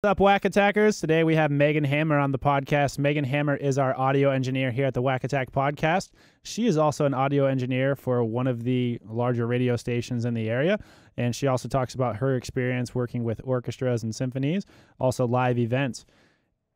What's up, WAC Attackers? Today we have Megan Hammer on the podcast. Megan Hammer is our audio engineer here at the WAC Attack Podcast. She is also an audio engineer for one of the larger radio stations in the area, and she also talks about her experience working with orchestras and symphonies, also live events.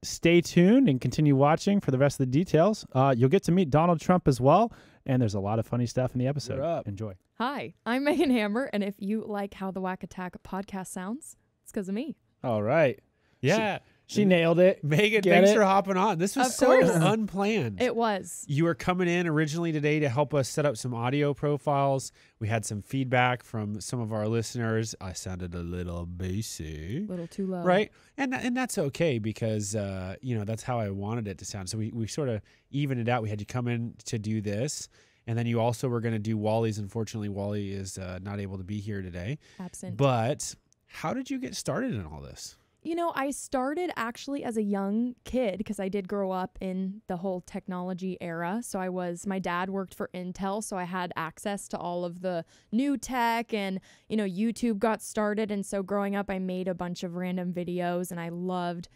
Stay tuned and continue watching for the rest of the details. You'll get to meet Donald Trump as well, and there's a lot of funny stuff in the episode. Enjoy. Hi, I'm Megan Hammer, and if you like how the WAC Attack podcast sounds, it's because of me. All right. Yeah. She nailed it. Megan, thanks for hopping on. This was so unplanned. It was. You were coming in originally today to help us set up some audio profiles. We had some feedback from some of our listeners. I sounded a little bassy. A little too low. Right? And that's okay because, that's how I wanted it to sound. So we sort of evened it out. We had you come in to do this. And then you also were going to do Wally's. Unfortunately, Wally is not able to be here today. Absent. But how did you get started in all this? You know, I started actually as a young kid because I did grow up in the whole technology era. So my dad worked for Intel, so I had access to all of the new tech and, YouTube got started. And so growing up, I made a bunch of random videos and I loved,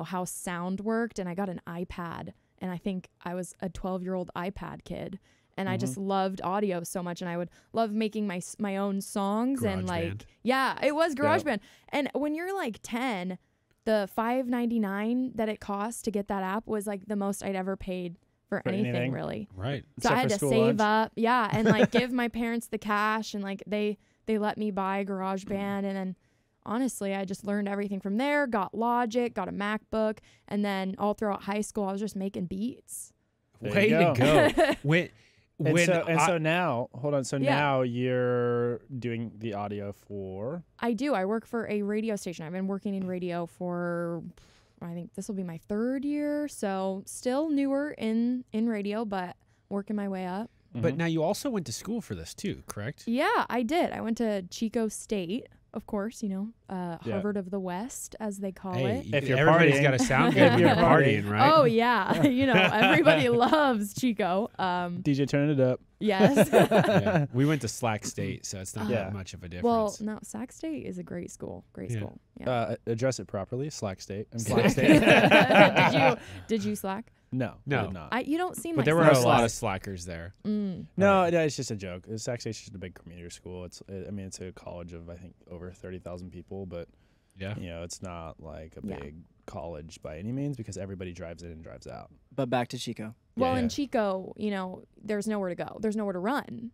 how sound worked. And I got an iPad, and I think I was a 12-year-old iPad kid. And I just loved audio so much, and I would love making my own songs. GarageBand. Yeah, it was GarageBand. And when you're like 10, the $5.99 that it cost to get that app was like the most I'd ever paid for anything really. Right. So I had to save up, and like give my parents the cash, and like they let me buy GarageBand, and then honestly, I just learned everything from there. Got Logic, got a MacBook, and then all throughout high school, I was just making beats. Way to go. So now you're doing the audio for... I do. I work for a radio station. I've been working in radio for, I think this will be my 3rd year. So still newer in radio, but working my way up. But now you also went to school for this too, correct? Yeah, I did. I went to Chico State, of course, Harvard of the West, as they call it. If you're everybody's got to sound good when you're partying, right? Oh, yeah. Everybody loves Chico. DJ turning it up. Yes. Yeah. We went to Slack State, so it's not that much of a difference. Well, no, Sac State is a great school. Great school. Yeah. Address it properly. Slack State. Slack State. Did you slack? No. I did not. You don't seem but like there were slack. a lot of slackers there. No, it's just a joke. Sac State's just a big commuter school. It's a college of, I think, over 30,000 people, but it's not like a big college by any means because everybody drives in and drives out. But back to Chico. Well, in Chico, there's nowhere to go. There's nowhere to run.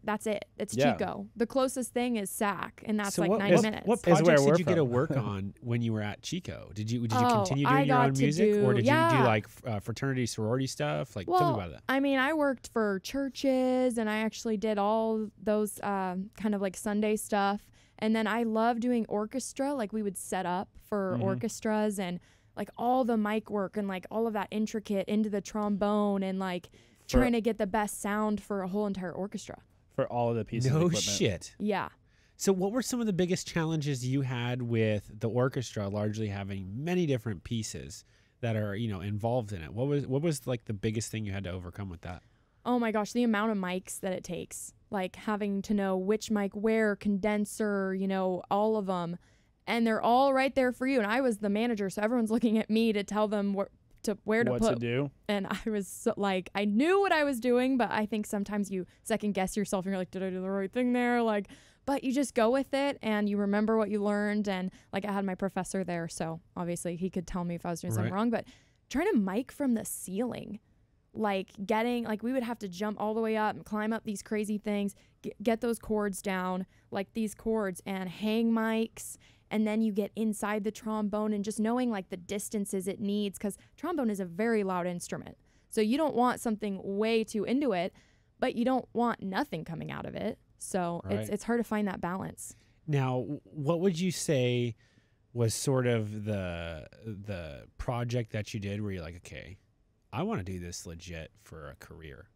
That's it. It's Chico. The closest thing is Sac, and that's 90 minutes. What projects did you get to work on when you were at Chico? Did you continue doing your own music, or did you do like fraternity sorority stuff? Like, tell me about that. I mean, I worked for churches, and I actually did all those kind of like Sunday stuff. And then I love doing orchestra. Like we would set up for orchestras and like all the mic work and like all of that intricate into the trombone and like trying to get the best sound for a whole entire orchestra. For all of the pieces of equipment. No shit. Yeah. So what were some of the biggest challenges you had with the orchestra largely having many different pieces that are, involved in it? What was like the biggest thing you had to overcome with that? Oh my gosh, the amount of mics that it takes. Like having to know which mic where, condenser, all of them. And they're all right there for you. And I was the manager, so everyone's looking at me to tell them where to put. What to do. And I was I knew what I was doing, but I think sometimes you second guess yourself and you're like, did I do the right thing there? But you just go with it and you remember what you learned. And I had my professor there, so obviously he could tell me if I was doing something wrong. But trying to mic from the ceiling, we would have to jump all the way up and climb up these crazy things, get those cords down, like these cords, and hang mics. And then you get inside the trombone and just knowing the distances it needs, because trombone is a very loud instrument. So you don't want something way too into it, but you don't want nothing coming out of it. So it's hard to find that balance. Now, what would you say was sort of the project that you did where you're like, okay, I want to do this legit for a career?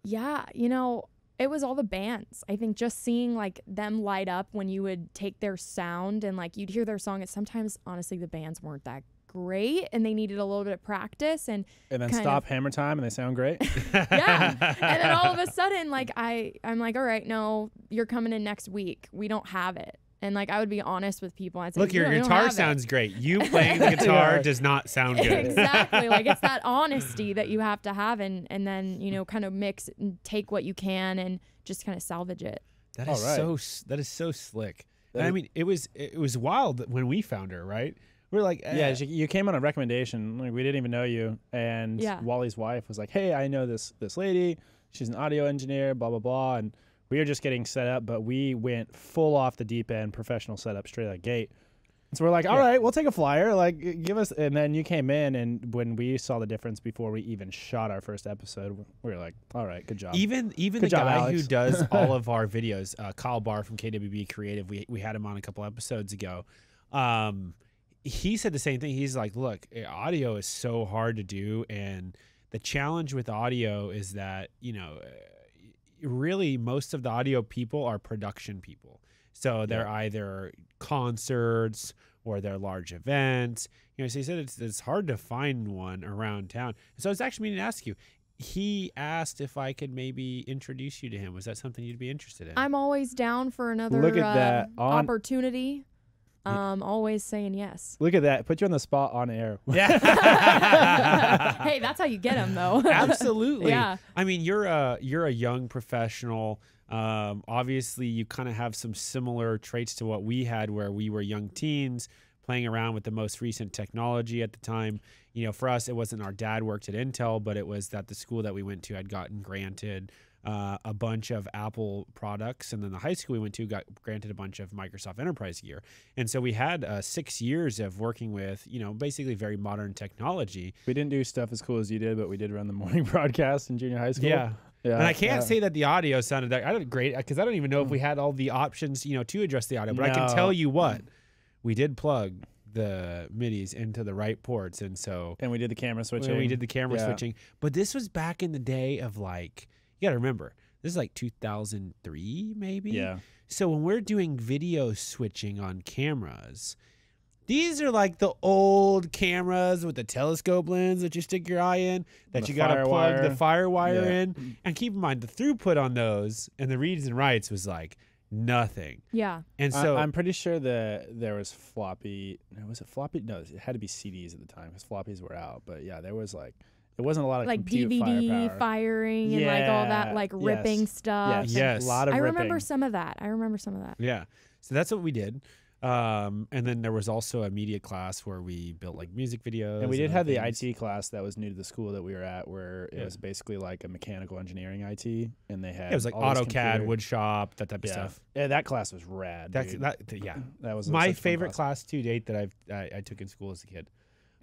Yeah, it was all the bands. I think just seeing them light up when you would take their sound and you'd hear their song. And sometimes, honestly, the bands weren't that great and they needed a little bit of practice. And then stop hammer time and they sound great. Yeah. And then all of a sudden, I'm like, all right, no, you're coming in next week. We don't have it. And like I would be honest with people. I'd say, Look, your "You don't guitar have it." sounds great. You playing the guitar does not sound good. Exactly. Like it's that honesty that you have to have, and then kind of mix and take what you can and just kind of salvage it. That is so slick. And I mean, it was wild when we found her, right? We're like, yeah, you came on a recommendation. Like we didn't even know you, and Wally's wife was like, "Hey, I know this lady. She's an audio engineer, blah blah blah." And we were just getting set up, but we went full off the deep end, professional setup straight out of the gate. So we're like, all right, we'll take a flyer. Like, give us. And then you came in, and when we saw the difference before we even shot our first episode, we were like, all right, good job. Even good the job, guy Alex. who does all of our videos, Kyle Barr from KWB Creative, we had him on a couple episodes ago. He said the same thing. He's like, look, audio is so hard to do, and the challenge with audio is that really most of the audio people are production people. So they're either concerts or they're large events. So he said it's hard to find one around town. So I was actually meaning to ask you, he asked if I could maybe introduce you to him. Was that something you'd be interested in? I'm always down for another Look at that. opportunity. Always saying yes. Look at that. Put you on the spot on air. Yeah. Hey, that's how you get them, though. Absolutely. Yeah. I mean, you're a young professional. Obviously, you kind of have some similar traits to what we had, where we were young teens playing around with the most recent technology at the time. For us, it wasn't our dad worked at Intel, but it was that the school that we went to had gotten granted a bunch of Apple products, and then the high school we went to got granted a bunch of Microsoft Enterprise gear. And so we had 6 years of working with, basically very modern technology. We didn't do stuff as cool as you did, but we did run the morning broadcast in junior high school. Yeah. And I can't say that the audio sounded I did great, because I don't even know if we had all the options, to address the audio. But I can tell you what, we did plug the MIDIs into the right ports, and we did the camera switching. But this was back in the day of you got to remember, this is like 2003 maybe. Yeah. So when we're doing video switching on cameras, these are like the old cameras with the telescope lens that you stick your eye in, that you got to plug the fire wire in. And keep in mind, the throughput on those and the reads and writes was like nothing. Yeah. And so I'm pretty sure that there was floppy. Was it floppy? No, it had to be CDs at the time because floppies were out. But yeah, there was it wasn't a lot of compute DVD firepower. Firing and all that ripping stuff. Yes. A lot of ripping. I remember some of that. Yeah. So that's what we did. And then there was also a media class where we built music videos. And we did have the IT class that was new to the school that we were at, where it was basically like a mechanical engineering IT, and they had it was like AutoCAD, woodshop, that type of stuff. Yeah, that class was rad. That was my favorite class to date that I took in school as a kid.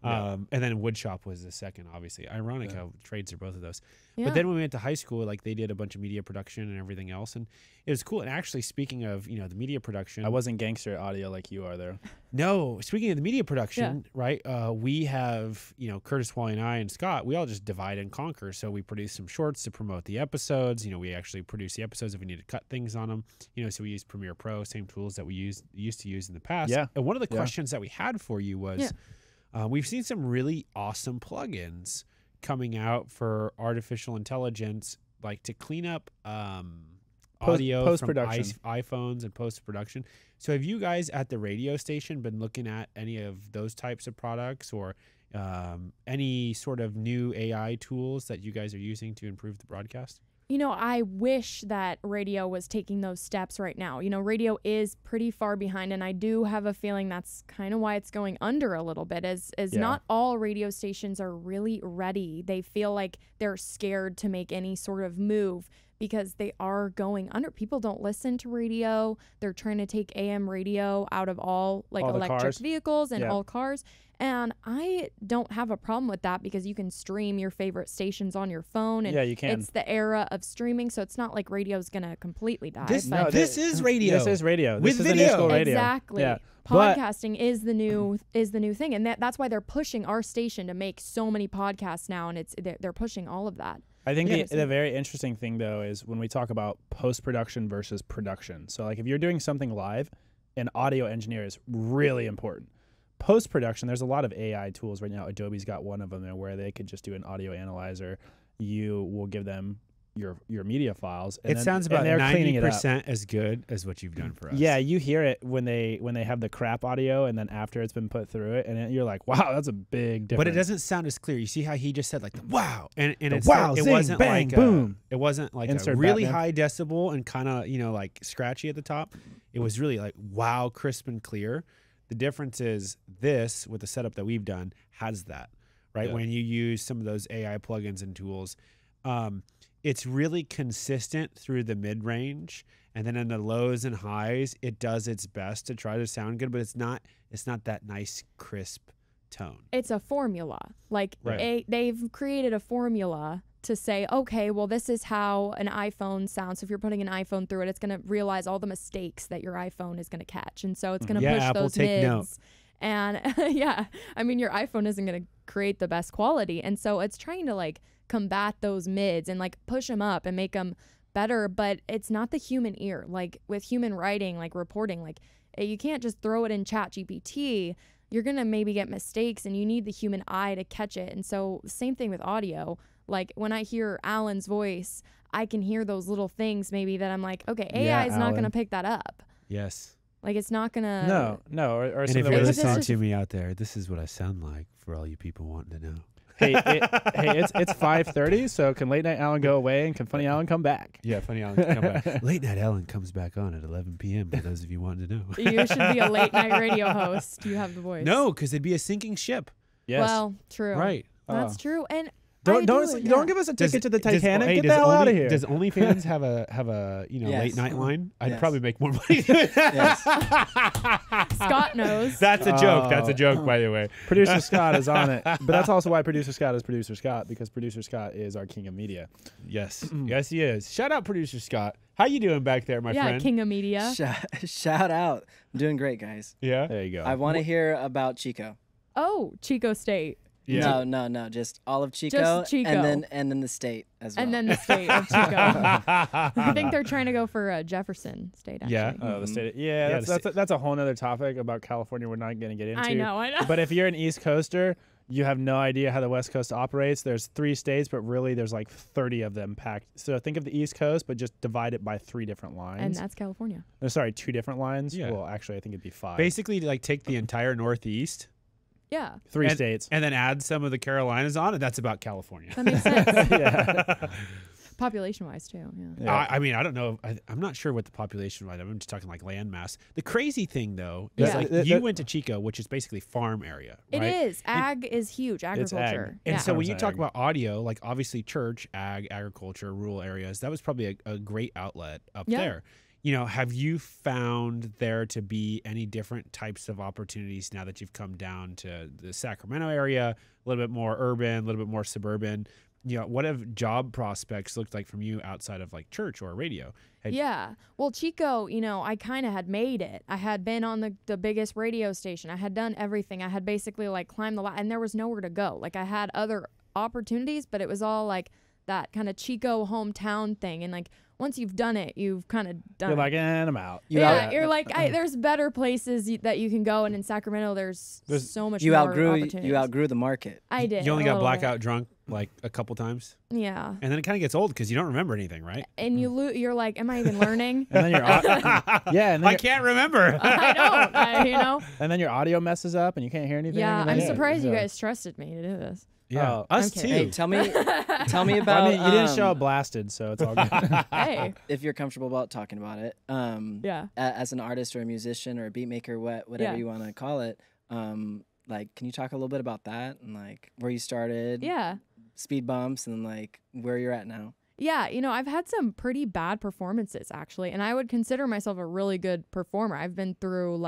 And then woodshop was the second, obviously. Ironic how trades are both of those. Yeah. But then when we went to high school, they did a bunch of media production and everything else, and it was cool. And actually, speaking of the media production, I wasn't gangster at audio like you are there. No, speaking of the media production, right? We have Curtis, Wally, and I, and Scott. We all just divide and conquer. So we produce some shorts to promote the episodes. We actually produce the episodes if we need to cut things on them. So we use Premiere Pro, same tools that we used to use in the past. Yeah. And one of the questions that we had for you was. Yeah. We've seen some really awesome plugins coming out for artificial intelligence, to clean up audio post-production from iPhones and post-production. So have you guys at the radio station been looking at any of those types of products, or any sort of new AI tools that you guys are using to improve the broadcast? I wish that radio was taking those steps right now. Radio is pretty far behind, and I do have a feeling that's kind of why it's going under a little bit, is not all radio stations are really ready. They feel like they're scared to make any sort of move because they are going under. People don't listen to radio. They're trying to take AM radio out of all electric vehicles and all cars. And I don't have a problem with that because you can stream your favorite stations on your phone. And you can. It's the era of streaming, so it's not like radio's going to completely die. This is radio. This is radio. With this video. Is new radio. Exactly. Yeah. Podcasting is the new thing, and that's why they're pushing our station to make so many podcasts now, and they're pushing all of that. I think the very interesting thing, though, is when we talk about post-production versus production. So, if you're doing something live, an audio engineer is really important. Post-production, there's a lot of AI tools right now. Adobe's got one of them there where they could just do an audio analyzer. You will give them your media files. And It sounds about and they're cleaning it up. 90% as good as what you've done for us. Yeah, you hear it when they have the crap audio, and then after it's been put through it, and you're like, wow, that's a big difference. But it doesn't sound as clear. You see how he just said like the wow, and The it's wow, like, it zing, wasn't bang, like boom. it wasn't like Insert a really Batman. high decibel and kind of like scratchy at the top. It was really like wow, crisp and clear. The difference is this with the setup that we've done has that, right? Yeah. When you use some of those AI plugins and tools, it's really consistent through the mid range, and then in the lows and highs, it does its best to try to sound good, but it's not that nice crisp tone. It's a formula. Like Right. they've created a formula to say, okay, well, this is how an iPhone sounds. So if you're putting an iPhone through it, it's going to realize all the mistakes that your iPhone is going to catch. And so it's going to Yeah, push Apple, those take mids. note. And yeah, I mean, your iPhone isn't going to create the best quality. And so it's trying to like combat those mids and like push them up and make them better. But it's not the human ear. Like with human writing, like reporting, like you can't just throw it in ChatGPT. You're going to maybe get mistakes, and you need the human eye to catch it. And so same thing with audio. Like when I hear Alan's voice, I can hear those little things maybe that I'm like, okay, Yeah, AI is not going to Alan. pick that up. Yes. Like it's not going to. No, or And some if of you're the Like, listening it's to me out there, this is what I sound like for all you people wanting to know. hey, it's 5:30, so can late night Alan go away, and can funny Alan come back? Yeah, funny Alan can come back. Late night Alan comes back on at 11 p.m. for those of you wanting to know. You should be a late night radio host. You have the voice. No, because it'd be a sinking ship. Yes. Well, true. Right. That's Oh. true. And Don't yeah. give us a Does- ticket to the does- Titanic. hey, Get the does hell out of Only- here. Does OnlyFans have a Yes. late night line? I'd Yes. probably make more money. Yes. Scott knows. That's a joke. That's a Oh. joke, by the way. Producer Scott is on it, but that's also why Producer Scott is Producer Scott, because Producer Scott is our king of media. Yes, yes, he is. Shout out, producer Scott. How you doing back there, my yeah, friend? king of media. Shout out. I'm doing great, guys. Yeah. There you go. I want to hear about Chico. Oh, Chico State. Yeah. No, just all of Chico, Just Chico. and then the state as well. And then the state of Chico. I think they're trying to go for Jefferson State, actually. Yeah. Oh, the Mhm. state. Yeah, Yeah, the that's a whole nother topic about California. We're not going to get into. I know. But if you're an East Coaster, you have no idea how the West Coast operates. There's 3 states, but really there's like 30 of them packed. So think of the East Coast, but just divide it by 3 different lines. And that's California. No, sorry, 2 different lines. Yeah. Well, actually, I think it'd be 5. Basically, like take the entire Northeast Yeah, 3 and- states. and then add some of the Carolinas on it. That's about California. that makes sense. Yeah. Population-wise, too. Yeah. Yeah. I mean, I don't know. I'm not sure what the population was. I'm just talking like land mass. The crazy thing, though, is Yeah. like you went to Chico, which is basically farm area, It right? is. Ag is huge. Agriculture. And yeah. so when you Farms talk ag. about audio, like obviously church, agriculture, rural areas, that was probably a great outlet up Yeah. there. You know, have you found there to be any different types of opportunities now that you've come down to the Sacramento area, a little bit more urban, a little bit more suburban? You know, what have job prospects looked like from you outside of like church or radio? Yeah. Well, Chico, I kind of had made it. I had been on the biggest radio station. I had done everything. I had basically like climbed the ladder, and there was nowhere to go. Like I had other opportunities, but it was all like that kind of Chico hometown thing. And like once you've done it, you've kind of done You're it. like, and I'm out. You're like, there's better places that you can go, and in Sacramento, there's so much more opportunities. You outgrew the market. I did. You only a got little blackout drunk like a couple times, bit. Yeah, and then it kind of gets old because you don't remember anything, right? and you're like, am I even learning? And then your yeah, and then I your, can't remember. I don't. and then your audio messes up, and you can't hear anything. Yeah, and I'm then- surprised you so- guys trusted me to do this. Yeah, Oh, us I'm too. kidding. Hey, tell me about. I mean, you didn't show up blasted, so it's all good. Hey, if you're comfortable about talking about it. yeah. As an artist or a musician or a beat maker, whatever Yeah. you want to call it. Like, can you talk a little bit about that and like where you started? Yeah. Speed bumps and like where you're at now. Yeah, I've had some pretty bad performances actually, and I would consider myself a really good performer. I've been through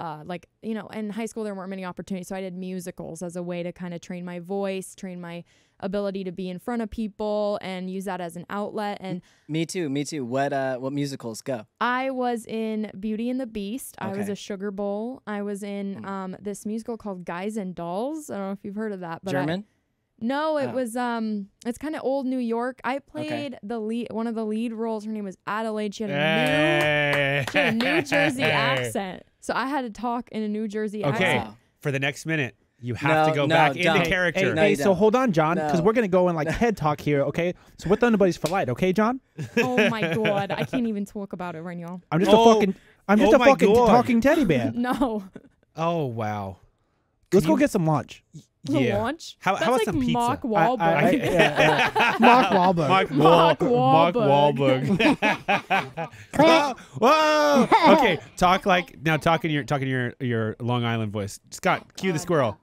in high school there weren't many opportunities, so I did musicals as a way to kind of train my voice, train my ability to be in front of people, and use that as an outlet. And Me too. What musicals go? I was in Beauty and the Beast. I was Okay. a Sugar Bowl. I was in this musical called Guys and Dolls. I don't know if you've heard of that, but German? No, it Oh. was it's kind of old New York. I played one of the lead roles. Her name was Adelaide. She had a New Jersey accent. So I had to talk in a New Jersey Okay, accent. Wow. for the next minute, You have to go back into don't. character. No, Hey, you so don't. hold on, John, because No. we're gonna go in like head talk here, okay? So what the nobody's for light, okay, John? Oh my god, I can't even talk about it right now. I'm just Oh. a Oh my fucking God. talking teddy bear. No. Oh wow. Let's Can go you- get some lunch. The Yeah. launch? How That's about like some pizza? Mark Wahlberg. Yeah. Mark Wahlberg. Mark Mark Wahlberg. Wahlberg. Whoa. Okay. Talk in your Long Island voice. Scott, cue the squirrel.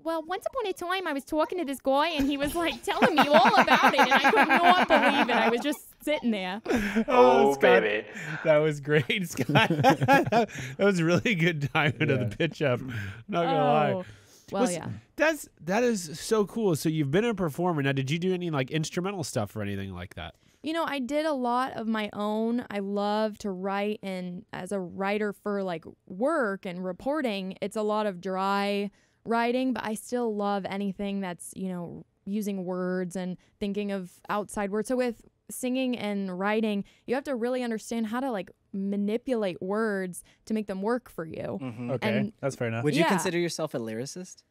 Well, once upon a time, I was talking to this guy, and he was like telling me all about it, and I could not believe it. I was just sitting there. Oh, Scott, baby. That was great, Scott. That was really good timing of the pitch up. Not gonna lie. Oh, well, yeah. That is so cool. So you've been a performer. Now, did you do any like instrumental stuff or anything like that? You know, I did a lot of my own. I love to write, and as a writer for like work and reporting, it's a lot of dry writing, but I still love anything that's, you know, using words and thinking of outside words. So with singing and writing, you have to really understand how to like manipulate words to make them work for you. Mhm. Okay, And- that's fair enough. Would you Yeah. consider yourself a lyricist?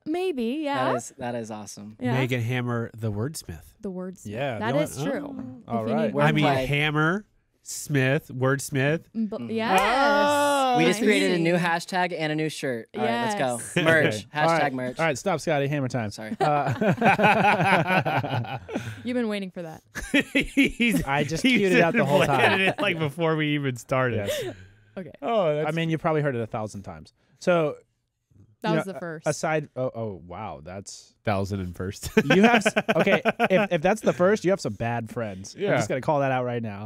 Maybe, yeah. That is awesome. Yeah. Megan Hammer, the wordsmith. The words. Yeah, That the is only- true. all If you right. need Word I mean, Wordplay. Hammer, Smith, wordsmith. Yes. Oh, We just I created a new see. hashtag and a new shirt. All right, let's go. Yes. Merch. Okay. Hashtag All right. merch. All right, stop, Scotty. Hammer time. Sorry. You've been waiting for that. I just queued it out the whole time. planning it, like before we even started. Yes. Okay. Oh, that's I mean, you probably heard it 1,000 times. So That you was know, the first. aside, oh wow, that's 1,001st. you have okay. If that's the first, you have some bad friends. I'm Yeah. just gonna call that out right now.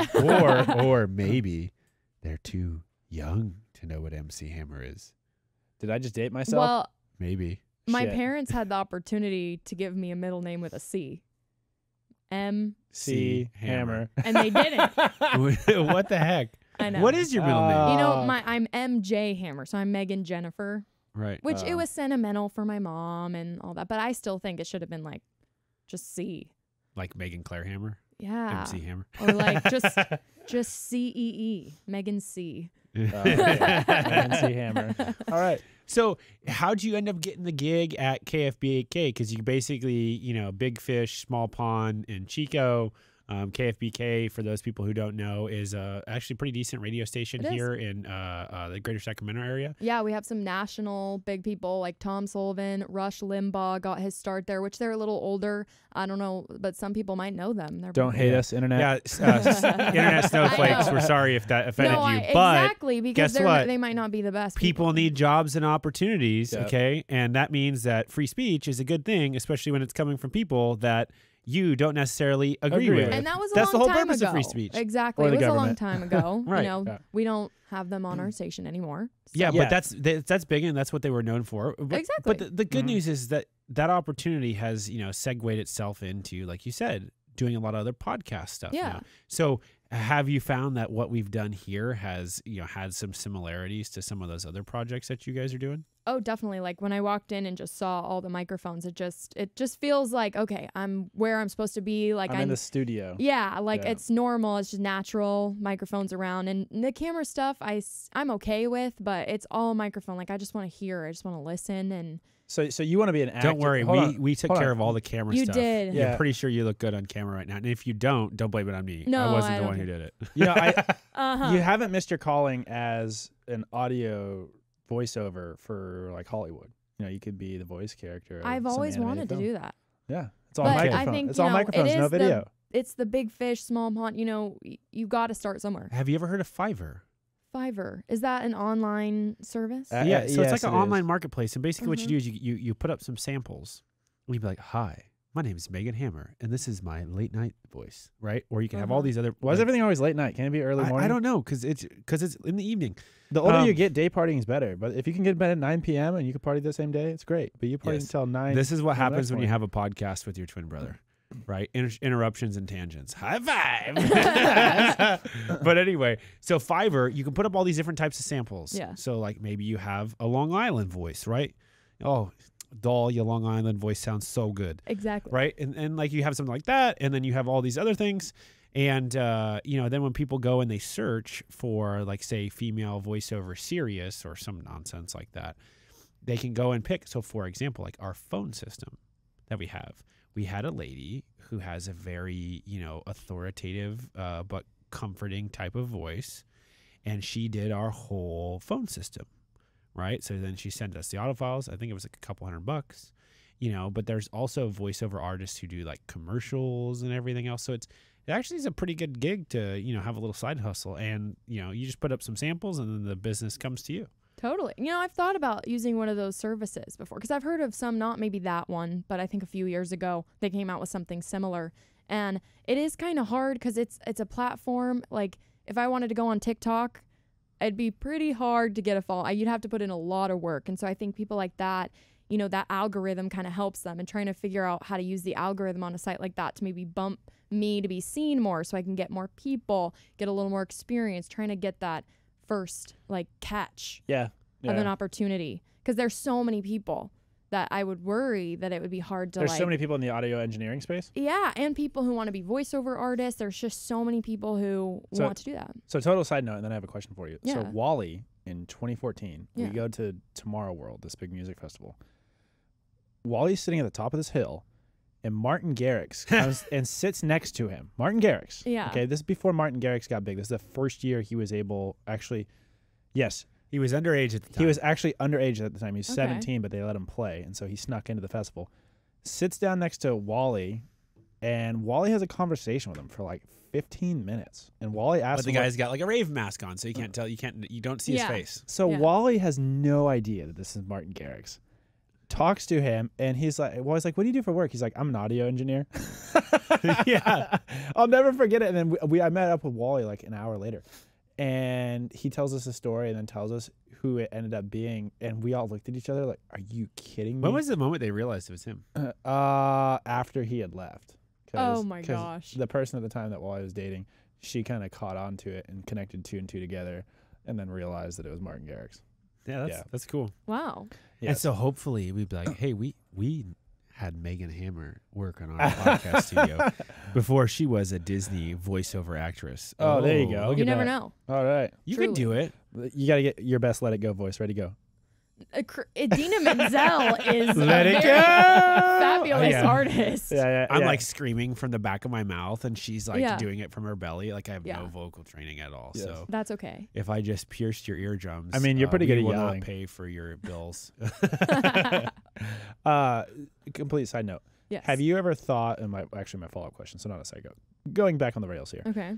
or maybe they're too young to know what MC Hammer is. Did I just date myself? well, Maybe. my Shit. parents had the opportunity to give me a middle name with a C. M, C Hammer. and they didn't. What the heck? I know. What is your middle name? You know, Oh. I'm MJ Hammer, so I'm Megan Jennifer, Right. which it Oh. was sentimental for my mom and all that, but I still think it should have been like just C. Like Megan Claire Hammer? Yeah. MC Hammer? Or like just CEE, Megan C. Megan C Hammer. All right. So how'd you end up getting the gig at KFBK? Because you basically, you know, Big Fish, Small Pond, and Chico. KFBK, for those people who don't know, is actually a pretty decent radio station It is. here in the greater Sacramento area. Yeah, we have some national big people like Tom Sullivan, Rush Limbaugh got his start there, which they're a little older. I don't know, but some people might know them. They're Don't hate us, internet. Yeah, internet snowflakes. We're sorry if that offended no, you, but exactly, because guess what? they might not be the best people need jobs and opportunities, Yep. okay? And that means that free speech is a good thing, especially when it's coming from people that you don't necessarily agree Agree with. with. And that was a That's the long whole time purpose ago. of free speech. Exactly. Or It the was a long government. time ago. Right. You know, Yeah. we don't have them on our station anymore. So- Yeah, Yeah. but that's big, and that's what they were known for. But, Exactly. But the good Mhm. news is that that opportunity has, you know, segued itself into, like you said, doing a lot of other podcast stuff. Yeah. Now. So have you found that what we've done here has, you know, had some similarities to some of those other projects that you guys are doing? Oh, definitely. Like when I walked in and just saw all the microphones, it just feels like, okay, I'm where I'm supposed to be. Like I'm in the studio. yeah, like Yeah. it's normal. It's just natural microphones around, and the camera stuff I'm okay with, but it's all microphone. Like I just want to hear. I just want to listen. And So you want to be an actor? Don't worry, Hold on. we took Hold care on. of all the camera You stuff. did. Yeah. I'm pretty sure you look good on camera right now. And if you don't blame it on me. No, I wasn't I the don't one who think- did it. You know, uh-huh. you haven't missed your calling as an audio voiceover for like Hollywood. You know, you could be the voice character. of I've some always animated wanted to film. do that. Yeah, it's all But I microphone. think, it's you all know, it microphones, no is the- video. It's the big fish, small pond. You know, you got to start somewhere. Have you ever heard of Fiverr? Fiverr, is that an online service? Yeah, so it's like yes, an it is. online marketplace. And basically what you Mhm. do is you put up some samples. And you'd be like, hi, my name is Megan Hammer, and this is my late night voice, right? Or you can have all Uh-huh. these other. Why is like- everything always late night? Can it be early morning? I don't know, because it's in the evening. The older you Um, get, day partying is better. But if you can get to bed at 9 p.m. and you can party the same day, it's great. But you party Yes. until 9. This is what the next happens when you morning. have a podcast with your twin brother, right? Interruptions and tangents. High five. But anyway, so Fiverr, you can put up all these different types of samples. Yeah. So like maybe you have a Long Island voice, right? Oh, doll, your Long Island voice sounds so good, Exactly. right? And like you have something like that, and then you have all these other things. And, you know, then when people go and they search for, like, say, female voiceover serious or some nonsense like that, they can go and pick. So for example, like our phone system that we had a lady who has a very, authoritative but comforting type of voice, and she did our whole phone system, right? So then she sent us the audio files. I think it was like a couple $100, but there's also voiceover artists who do like commercials and everything else. So it actually is a pretty good gig to, have a little side hustle, and, you just put up some samples and then the business comes to you. Totally. I've thought about using one of those services before, because I've heard of some, not maybe that one, but I think a few years ago they came out with something similar. And it is kind of hard because it's a platform. Like if I wanted to go on TikTok, it'd be pretty hard to get a follow. You'd have to put in a lot of work. And so I think people like that, that algorithm kind of helps them, and trying to figure out how to use the algorithm on a site like that to maybe bump me to be seen more so I can get more people, get a little more experience, trying to get that first like catch of an opportunity, because there's so many people that I would worry that it would be hard to There's so many people in the audio engineering space. Yeah, and people who want to be voiceover artists. There's just so many people who want to do that. So total side note, and then I have a question for you. Yeah. So Wally in 2014, Yeah. we go to Tomorrow World, this big music festival. Wally's sitting at the top of this hill, and Martin Garrix comes and sits next to him. Martin Garrix. Yeah. Okay, this is before Martin Garrix got big. This is the first year he was able, yes, He was underage at the time. he was actually underage at the time. He was Okay. 17, but they let him play, and so he snuck into the festival. Sits down next to Wally, and Wally has a conversation with him for like 15 minutes. And Wally asks But the him, guy's got like a rave mask on, so you can't tell. You don't see his Yeah. face. so Yeah. Wally has no idea that this is Martin Garrix. Talks to him, and he's like, Wally's like, what do you do for work? He's like, I'm an audio engineer. Yeah. I'll never forget it. And then I met up with Wally like an hour later, and he tells us a story and then tells us who it ended up being. And we all looked at each other like, are you kidding me? When was the moment they realized it was him? After he had left. Oh my 'cause gosh. The person at the time that Wally was dating, she kind of caught on to it and connected two and two together, and then realized that it was Martin Garrix. Yeah, that's cool. Wow. Yes. And so hopefully we'd be like, hey, we had Megan Hammer work on our podcast studio before she was a Disney voiceover actress. Oh, there you go. look You at never that. know. All right. You can do it. You got to get your best Let It Go voice. Ready, go. Idina Menzel is Let a it very go. fabulous Yeah. artist. Yeah. I'm like screaming from the back of my mouth, and she's like Yeah. doing it from her belly. Like I have Yeah. no vocal training at all. Yes. So That's okay. if I just pierced your eardrums, I mean, you're pretty good we at will yelling. not pay for your bills. Complete side note. Yes. Have you ever thought, and my follow-up question, so not a psycho, going back on the rails here. Okay.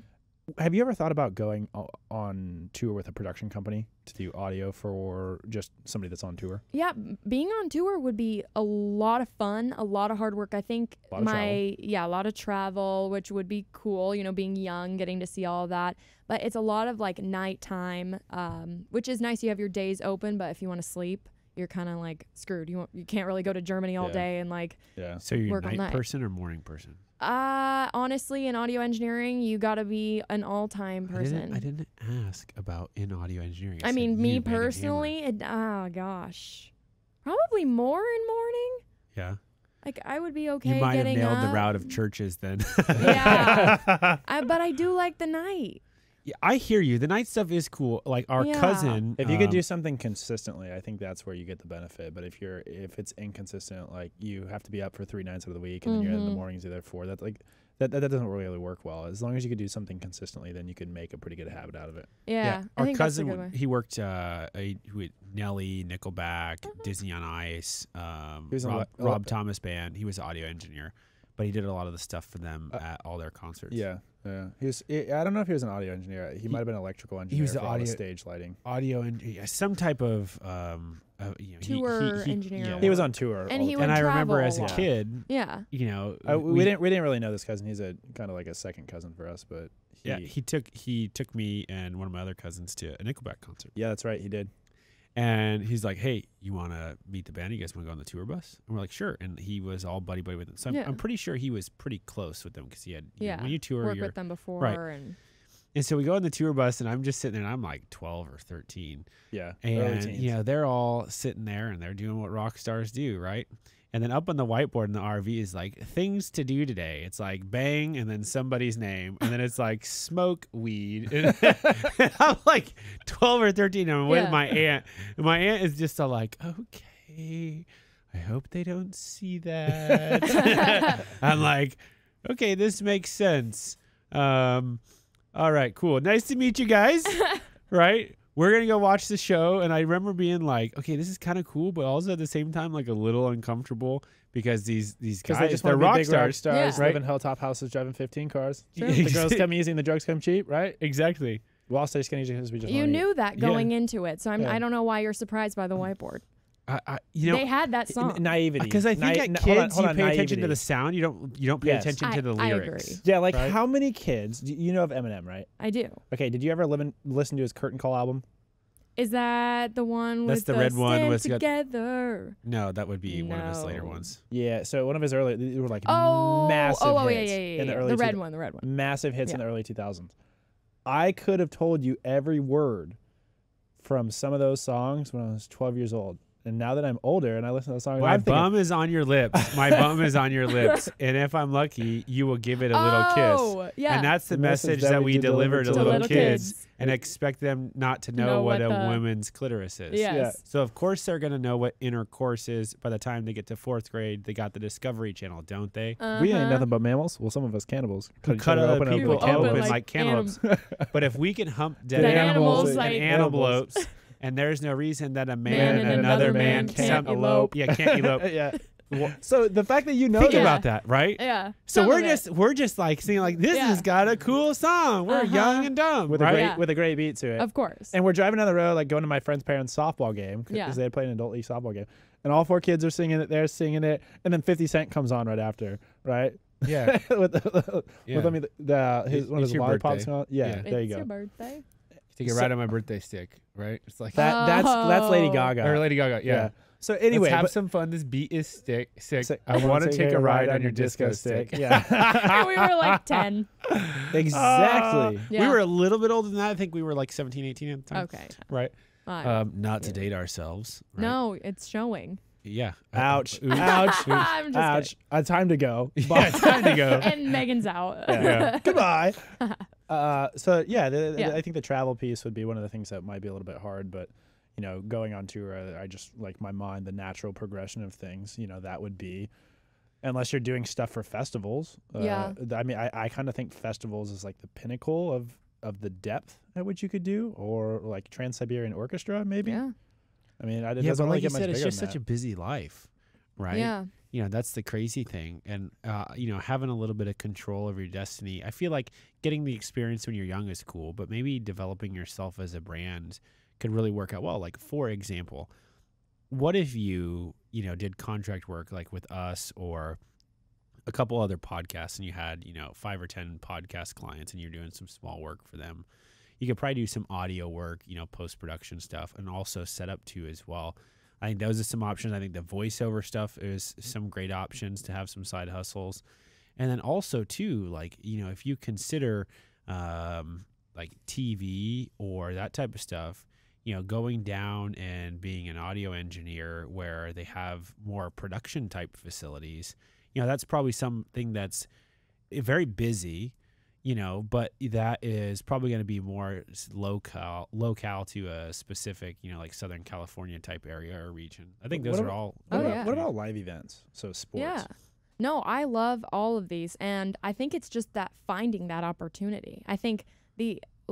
Have you ever thought about going on tour with a production company to do audio for just somebody that's on tour? Yeah, being on tour would be a lot of fun, a lot of hard work. I think A lot of travel. a lot of travel, which would be cool, being young, getting to see all of that. But it's a lot of like nighttime, which is nice. You have your days open, but if you want to sleep, you're kind of like screwed. You can't really go to Germany all Yeah. day and like Yeah. So you're Work a all night night. person or morning person? honestly, in audio engineering, you got to be an all-time person. I didn't ask about in audio engineering. I said mean, you, me Megan Hammer. personally, oh gosh, probably more in morning. Yeah. Like I would be okay You might have getting nailed up. the route of churches then. Yeah, but I do like the night. Yeah, I hear you. The night stuff is cool. Like our Yeah. cousin. If you could do something consistently, I think that's where you get the benefit. But if it's inconsistent, like you have to be up for 3 nights of the week and then you're in the mornings either 4, that's like that doesn't really work well. As long as you could do something consistently, then you can make a pretty good habit out of it. Yeah, I Our think that's a cousin, good way. he worked with Nelly, Nickelback, Disney on Ice, was in Rob Thomas Band. He was an audio engineer, but he did a lot of the stuff for them at all their concerts. Yeah. He was. I don't know if he was an audio engineer. He might have been an electrical engineer. was the for all audio- stage lighting. Audio and some type of Tour engineer Yeah. or He was on tour. And all he the would And I remember travel as a a lot. kid, Yeah, we didn't really know this cousin. He's a kind of like a second cousin for us, but he took me and one of my other cousins to a Nickelback concert. yeah, that's right. He did. And he's like, hey, you want to meet the band? You guys want to go on the tour bus? And we're like, sure. And he was all buddy with them. So Yeah. I'm pretty sure he was pretty close with them because he had, you know, when you tour, worked you're. with them before, right. And so we go on the tour bus, and I'm just sitting there, and I'm like 12 or 13. Yeah. early And, teens. they're all sitting there, and they're doing what rock stars do, right? And then up on the whiteboard in the RV is like things to do today. It's like bang and then somebody's name. And then it's like smoke weed. And I'm like 12 or 13. And I'm with Yeah. my aunt. And my aunt is just all like, okay. okay, I hope they don't see that. I'm like, okay, this makes sense. All right, cool. Nice to meet you guys. Right? We're going to go watch the show. And I remember being like, okay, this is kind of cool, but also at the same time, like a little uncomfortable because these guys, they just they're want to be rock big rock stars. stars, Yeah. live in hilltop houses, driving 15 cars. True. The girls come easy and the drugs come cheap, right? Exactly. We'll all stay skinny because we just You wanna knew that going into it, so Yeah. I don't know why you're surprised by the whiteboard. You know, They had that eat. song. Naivety. because I think at hold on, kids, hold you on, pay attention naivety. to the sound. You don't pay Yes. attention to the I lyrics. agree. Yeah, like right? how many kids, you know of Eminem, right? I do. Okay, did you ever listen to his Curtain Call album? Is that the one That's with the red one Stand with got- Together? No, that would be one of his later No. ones. Yeah, so one of his early, they were like Oh, massive yeah, hits yeah, in the yeah. early The red 2000s. one, the red one. Massive hits in Yeah. the early 2000s. I could have told you every word from some of those songs when I was 12 years old. And now that I'm older and I listen to the song, My I'm thinking, bum is on your lips. My bum is on your lips. And if I'm lucky, you will give it a little kiss. Oh, yeah. And that's the The message message that we deliver to little little kids, kids. and expect them not to know what a woman's clitoris is. Yes. So, of course, they're going to know what intercourse is by the time they get to 4th grade. They got the Discovery Channel, don't they? we ain't Uh-huh. nothing but mammals. Well, some of us cannibals. Who each cut other other open people open open like like cantaloupes. But if we can hump dead Dead animals animals, and like- antelopes, and there's no reason that a man, Man and and another another man man can't elope. Yeah, can't elope. Yeah. So the fact that you know Think that, about that, right? Yeah. So some of it. we're just like seeing like this Yeah. has got a cool song. We're Uh-huh. young and dumb, with right? a great Yeah. with a great beat to it. Of course. And we're driving down the road, like going to my friend's parents' softball game because Yeah. they had played an adult league softball game, and all 4 kids are singing it. They're singing it, and then 50 Cent comes on right after, right? Yeah. with Yeah. I mean one of It's his your lollipops. birthday. Yeah, Yeah. there you It's go. your birthday. Take it right on my birthday stick, right? It's like That's Lady Oh. Gaga. or Lady Gaga. Yeah. So anyway, Let's have but- some fun. This beat is sick. So I want to take a ride on your disco stick. Yeah, we were like 10. exactly. Yeah. We were a little bit older than that. I think we were like 17, 18 at the time. Okay. Right. Fine. Not to date ourselves. Right? No, it's showing. Yeah. Ouch. Ooh. Ouch. I'm just Ouch. Time to go. Yeah, time to go. And Megan's out. Yeah. Goodbye. So yeah, Yeah. I think the travel piece would be one of the things that might be a little bit hard, but you know, going on tour, I just like my mind, the natural progression of things. You know, that would be, unless you're doing stuff for festivals. Yeah. I mean, I kind of think festivals is like the pinnacle of the depth at which you could do, or like Trans-Siberian Orchestra, maybe. Yeah. I mean, it Yeah, doesn't but really like you get much said, it's bigger just than such a busy life, right? Yeah. You know, that's the crazy thing. And, you know, having a little bit of control over your destiny. I feel like getting the experience when you're young is cool, but maybe developing yourself as a brand could really work out well. Like, for example, what if you did contract work like with us or a couple other podcasts and you had, 5 or 10 podcast clients and you're doing some small work for them? You could probably do some audio work, post-production stuff, and also setup too as well. I think those are some options. I think the voiceover stuff is some great options to have some side hustles. And then also too, like, if you consider like TV or that type of stuff, going down and being an audio engineer where they have more production type facilities, that's probably something that's very busy, but that is probably going to be more locale to a specific, like Southern California type area or region. I think those are all. What about live events? So sports. Yeah. No, I love all of these. And I think it's just that finding that opportunity. I think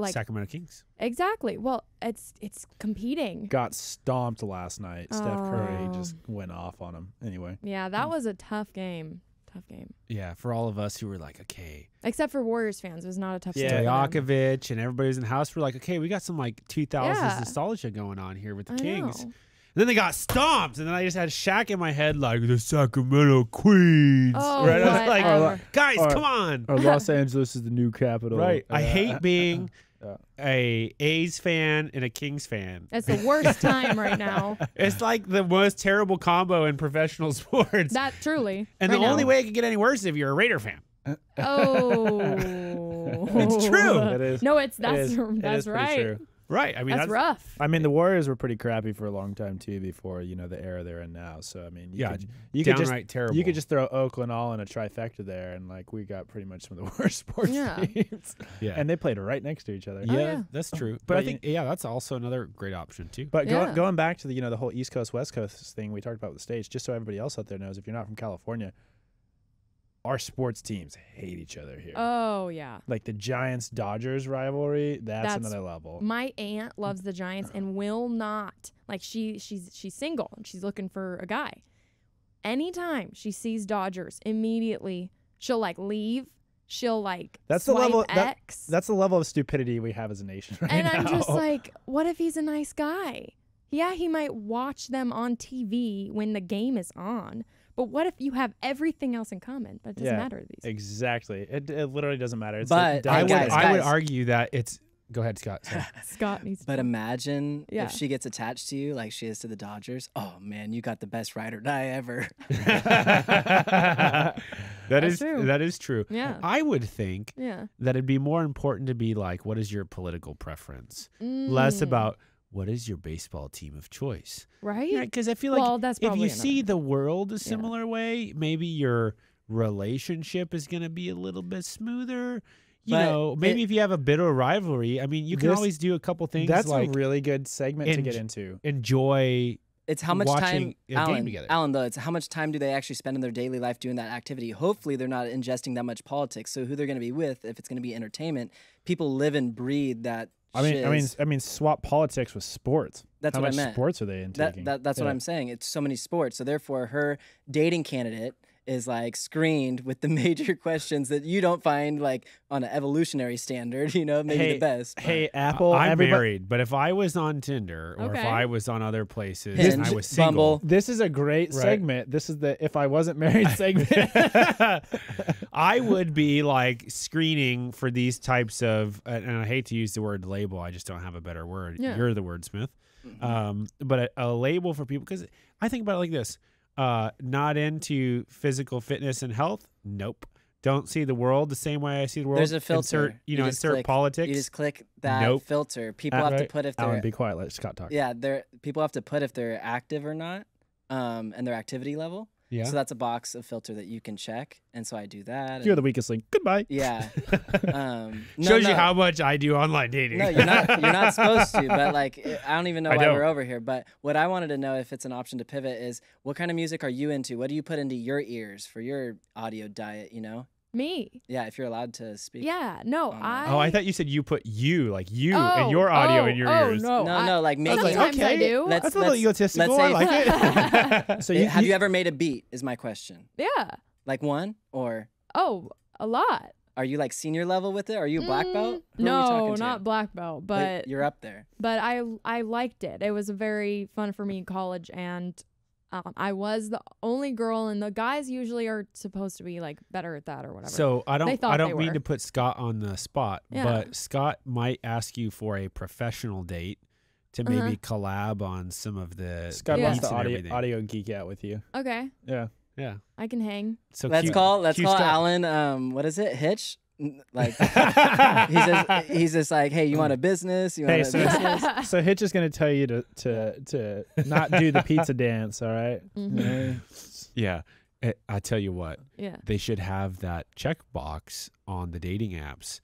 Sacramento Kings. Exactly. Well, it's competing. Got stomped last night. Steph Curry Oh. just went off on him. Anyway. Yeah, that was a tough game. Tough game. Yeah, for all of us who were like, okay, Except for Warriors fans, it was not a tough Yeah. game. Stojakovic and everybody's in the house, we're like, okay, we got some like 2000s Yeah. nostalgia going on here with the I Kings. know. And then they got stomped, and then I just had Shaq in my head like the Sacramento Queens. Oh, right? I was like, whatever. guys, Or- come on. Or Los Angeles is the new capital. Right. I hate being Yeah. a A's fan and a Kings fan. It's the worst time right now. It's like the most terrible combo in professional sports. That truly. and right the only now. way it could get any worse is if you're a Raider fan. Oh. It's true. It is. No, that's It is right. pretty true. Right. I mean, that's rough. I mean, the Warriors were pretty crappy for a long time too before, the era they're in now. So I mean, you could just terrible. You could just throw Oakland all in a trifecta there, and like we got pretty much some of the worst sports teams. Yeah. And they played right next to each other. Yeah, that's true. But But I think that's also another great option too. But going back to the whole East Coast West Coast thing we talked about with the States, just so everybody else out there knows, if you're not from California, our sports teams hate each other here. Oh yeah. Like the Giants Dodgers rivalry, that's another level. My aunt loves the Giants and will not, like, she's single and she's looking for a guy. Anytime she sees Dodgers, immediately she'll like leave. She'll like That's the swipe level X. that's the level of stupidity we have as a nation right and now. I'm just like, what if he's a nice guy? Yeah, he might watch them on TV when the game is on. But what if you have everything else in common, but it doesn't matter to these? Exactly. It literally doesn't matter. It's But, I guys. would argue that it's. Go ahead, Scott. Sorry. Scott needs to. But imagine Yeah. if she gets attached to you like she is to the Dodgers. Oh man, you got the best ride or die ever. That's true. That is true. Yeah. I would think Yeah. that it'd be more important to be like, what is your political preference? Less about what is your baseball team of choice. Right? Yeah, because I feel like Well, that's if probably you another see the world a similar way, maybe your relationship is going to be a little bit smoother. You But know, maybe if you have a bit of a rivalry, I mean, you can This- always do a couple things That's like a really good segment to get into. enjoy. It's how much watching time, a game together. Alan, though, it's how much time do they actually spend in their daily life doing that activity? Hopefully, they're not ingesting that much politics. So, who they're going to be with, if it's going to be entertainment, people live and breathe that. I mean, swap politics with sports. That's How what I much meant. sports are they intaking? That's what I'm saying. It's so many sports. So, therefore, her dating candidate is like screened with the major questions that you don't find like on an evolutionary standard, maybe the best. Hey, Apple. I'm married, but if I was on Tinder or if Okay. I was on other places and I Hinge, was single, Bumble. This is a great Right. segment. This is the if I wasn't married segment. I would be like screening for these types of, and I hate to use the word label, I just don't have a better word. Yeah. You're the wordsmith. But a label for people, because I think about it like this. Not into physical fitness and health? Nope. Don't see the world the same way I see the world. There's a filter. Insert, just insert click- politics. You just click that Nope. filter. People have to put if they're Alan, be quiet. Let Scott talk. yeah, people have to put if they're active or not, and their activity level. Yeah. So that's a box of filter that you can check, and so I do that. You're and- the weakest link. Goodbye. yeah. Shows you how much I do online dating. No, you're not supposed to. But like, I don't even know I why don't. we're over here. But what I wanted to know, if it's an option to pivot, is what kind of music are you into? What do you put into your ears for your audio diet? Me. Yeah, if you're allowed to speak. Yeah. No, Oh, no. I thought you said you put and your audio in your ears. No, No, like maybe. Sometimes I do. Let's- That's a little let's- egotistical. let's I say- like it. So Have you ever made a beat? Is my question. Yeah. Like one, or Oh, a lot. are you like senior level with it? Are you a black belt? Who are we No, talking to? not black belt, But but you're up there. I liked it. It was very fun for me in college, and I was the only girl, and the guys usually are supposed to be like better at that or whatever. So I They thought don't they mean were. to put Scott on the spot, Yeah. but Scott might ask you for a professional date to maybe collab on some of the Scott Yeah. wants beats to and everything. audio geek out with you. Okay, Yeah. Yeah. I can hang. So Let's cue- call cue Scott. Alan. What is it? Hitch. Like he's just like, hey, you want a business? You want Hey, a so, business? so Hitch is going to tell you to not do the pizza dance, all right? Mhm. Yeah. I tell you what, Yeah. they should have that checkbox on the dating apps.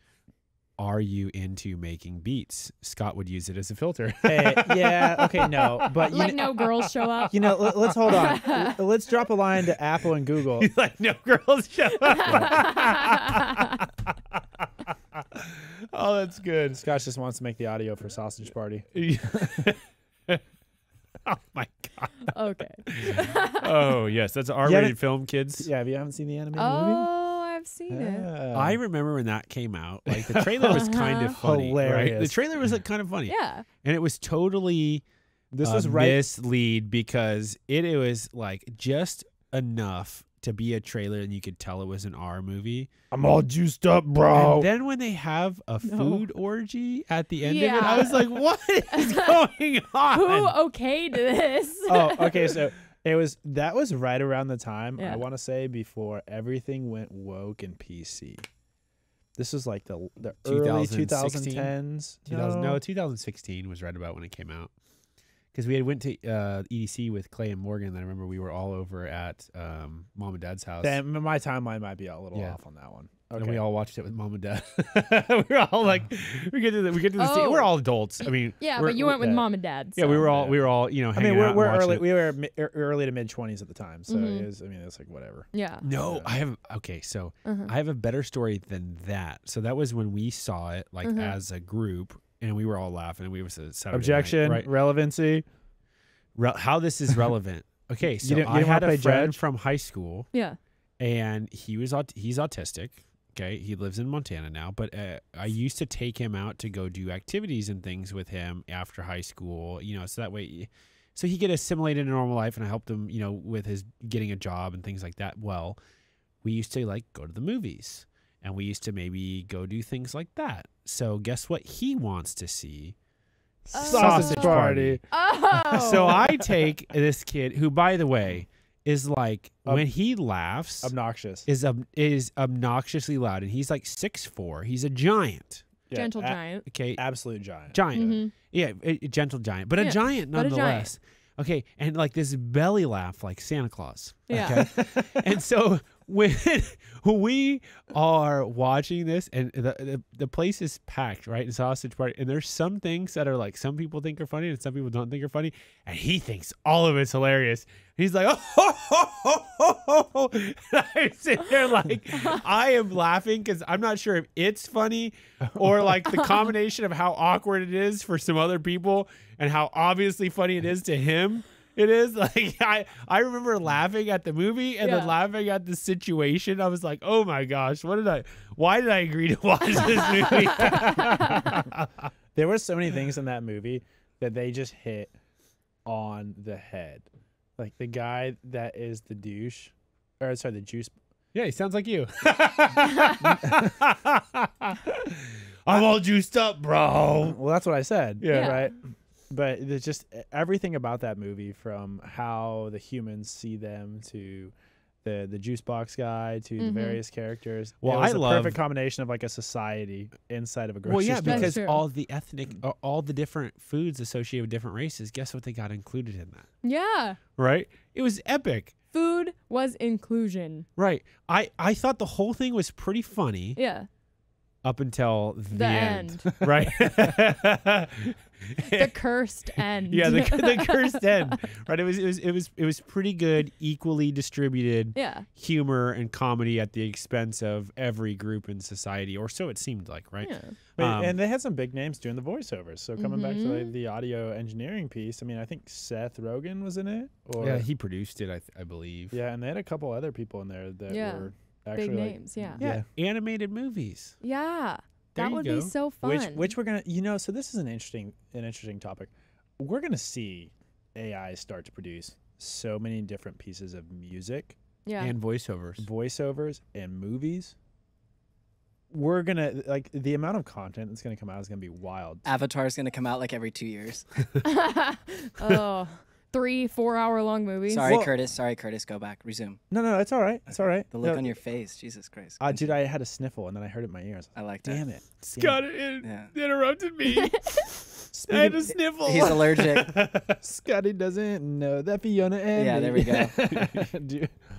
Are you into making beats? Scott would use it as a filter. Hey, yeah, okay, no. But Like no girls show up. let's hold on. Let's drop a line to Apple and Google. Like, no girls show up. Oh, that's good. Scott just wants to make the audio for Sausage Party. Oh my god. Okay. Oh yes, that's an Yeah, R-rated film, kids. Yeah, you haven't seen the animated Oh, I've seen movie? it. Yeah. I remember when that came out. Like the trailer was kind of funny. Right? Hilarious. The trailer was like, kind of funny. Yeah. And it was totally This was right. mislead because it was like just enough to be a trailer and you could tell it was an R movie. I'm all juiced up, bro. And then when they have a No. food orgy at the end of it, Yeah. I was like, what is going on? Who okayed this? Oh, okay. So that was right around the time, Yeah. I want to say, before everything went woke and PC. This is like the early 2016? 2010s. 2016 was right about when it came out. Because we had went to EDC with Clay and Morgan. And I remember we were all over at Mom and Dad's house. Then my timeline might be a little off on that one. And we all watched it with Mom and Dad. We were all like, we get to the scene. We're all adults. I mean, but you went with Mom and Dad. So. Yeah, we were all hanging out. We're early. We were early to mid 20s at the time, so it was. I mean, it's like whatever. Yeah. No, I have. Okay, so I have a better story than that. So that was when we saw it like as a group, and we were all laughing, and we was a Saturday objection, night, right? Relevancy, how this is relevant. Okay, so you I had a friend judge? from high school. Yeah. And he's autistic. Okay, he lives in Montana now, but I used to take him out to go do activities and things with him after high school, so that way, so he could assimilate into normal life, and I helped him, with his getting a job and things like that. Well, we used to like go to the movies, and we used to maybe go do things like that. So guess what he wants to see? Sausage Party. Oh. So I take this kid who, by the way, is like when he laughs, obnoxious, is obnoxiously loud, and he's like 6'4". He's a giant, gentle giant. Okay, absolute giant. Yeah, a gentle giant, but a giant nonetheless. Okay, and like this belly laugh like Santa Claus. Yeah. Okay, and so when we are watching this, and the place is packed, right? In Sausage Party, and there's some things that are like some people think are funny and some people don't think are funny, and he thinks all of it's hilarious. He's like, oh. And I sit there like, I am laughing because I'm not sure if it's funny or like the combination of how awkward it is for some other people and how obviously funny it is to him. It is like I remember laughing at the movie and then laughing at the situation. I was like, oh my gosh, why did I agree to watch this movie? There were so many things in that movie that they just hit on the head. Like the guy that is the douche, or sorry, the juice. Yeah, he sounds like you. I'm all juiced up, bro. Well, that's what I said. Yeah. Right. But it's just everything about that movie, from how the humans see them to the juice box guy to the various characters. Well, it was I a love perfect combination of like a society inside of a grocery Well, yeah, store. because true. all the all the different foods associated with different races, guess what they got included in that? Yeah. Right? It was epic. Food was inclusion. Right. I thought the whole thing was pretty funny. Yeah. Up until the end. end. Right? The cursed end. Yeah, the cursed end. Right. It was pretty good, equally distributed humor and comedy at the expense of every group in society, or so it seemed like, right? Yeah. And they had some big names doing the voiceovers. So coming back to like the audio engineering piece, I mean, I think Seth Rogen was in it. Or, yeah, he produced it, I believe. Yeah, and they had a couple other people in there that were actually big like, names. Yeah. Yeah, animated movies. Yeah. There That you would go. be so fun. which we're gonna, so this is an interesting topic. We're gonna see AI start to produce so many different pieces of music And voiceovers and movies. We're gonna like the amount of content that's gonna come out is gonna be wild. Avatar is going to come out like every 2 years. Oh, 3-4 hour long movies. Sorry, Curtis. Go back. Resume. No, it's all right. It's all right. The look on your face. Jesus Christ. Dude, I had a sniffle and then I heard it in my ears. I like that. Damn it. Scott interrupted me. I had a sniffle. He's allergic. Scotty doesn't know that Fiona and Yeah, there we go.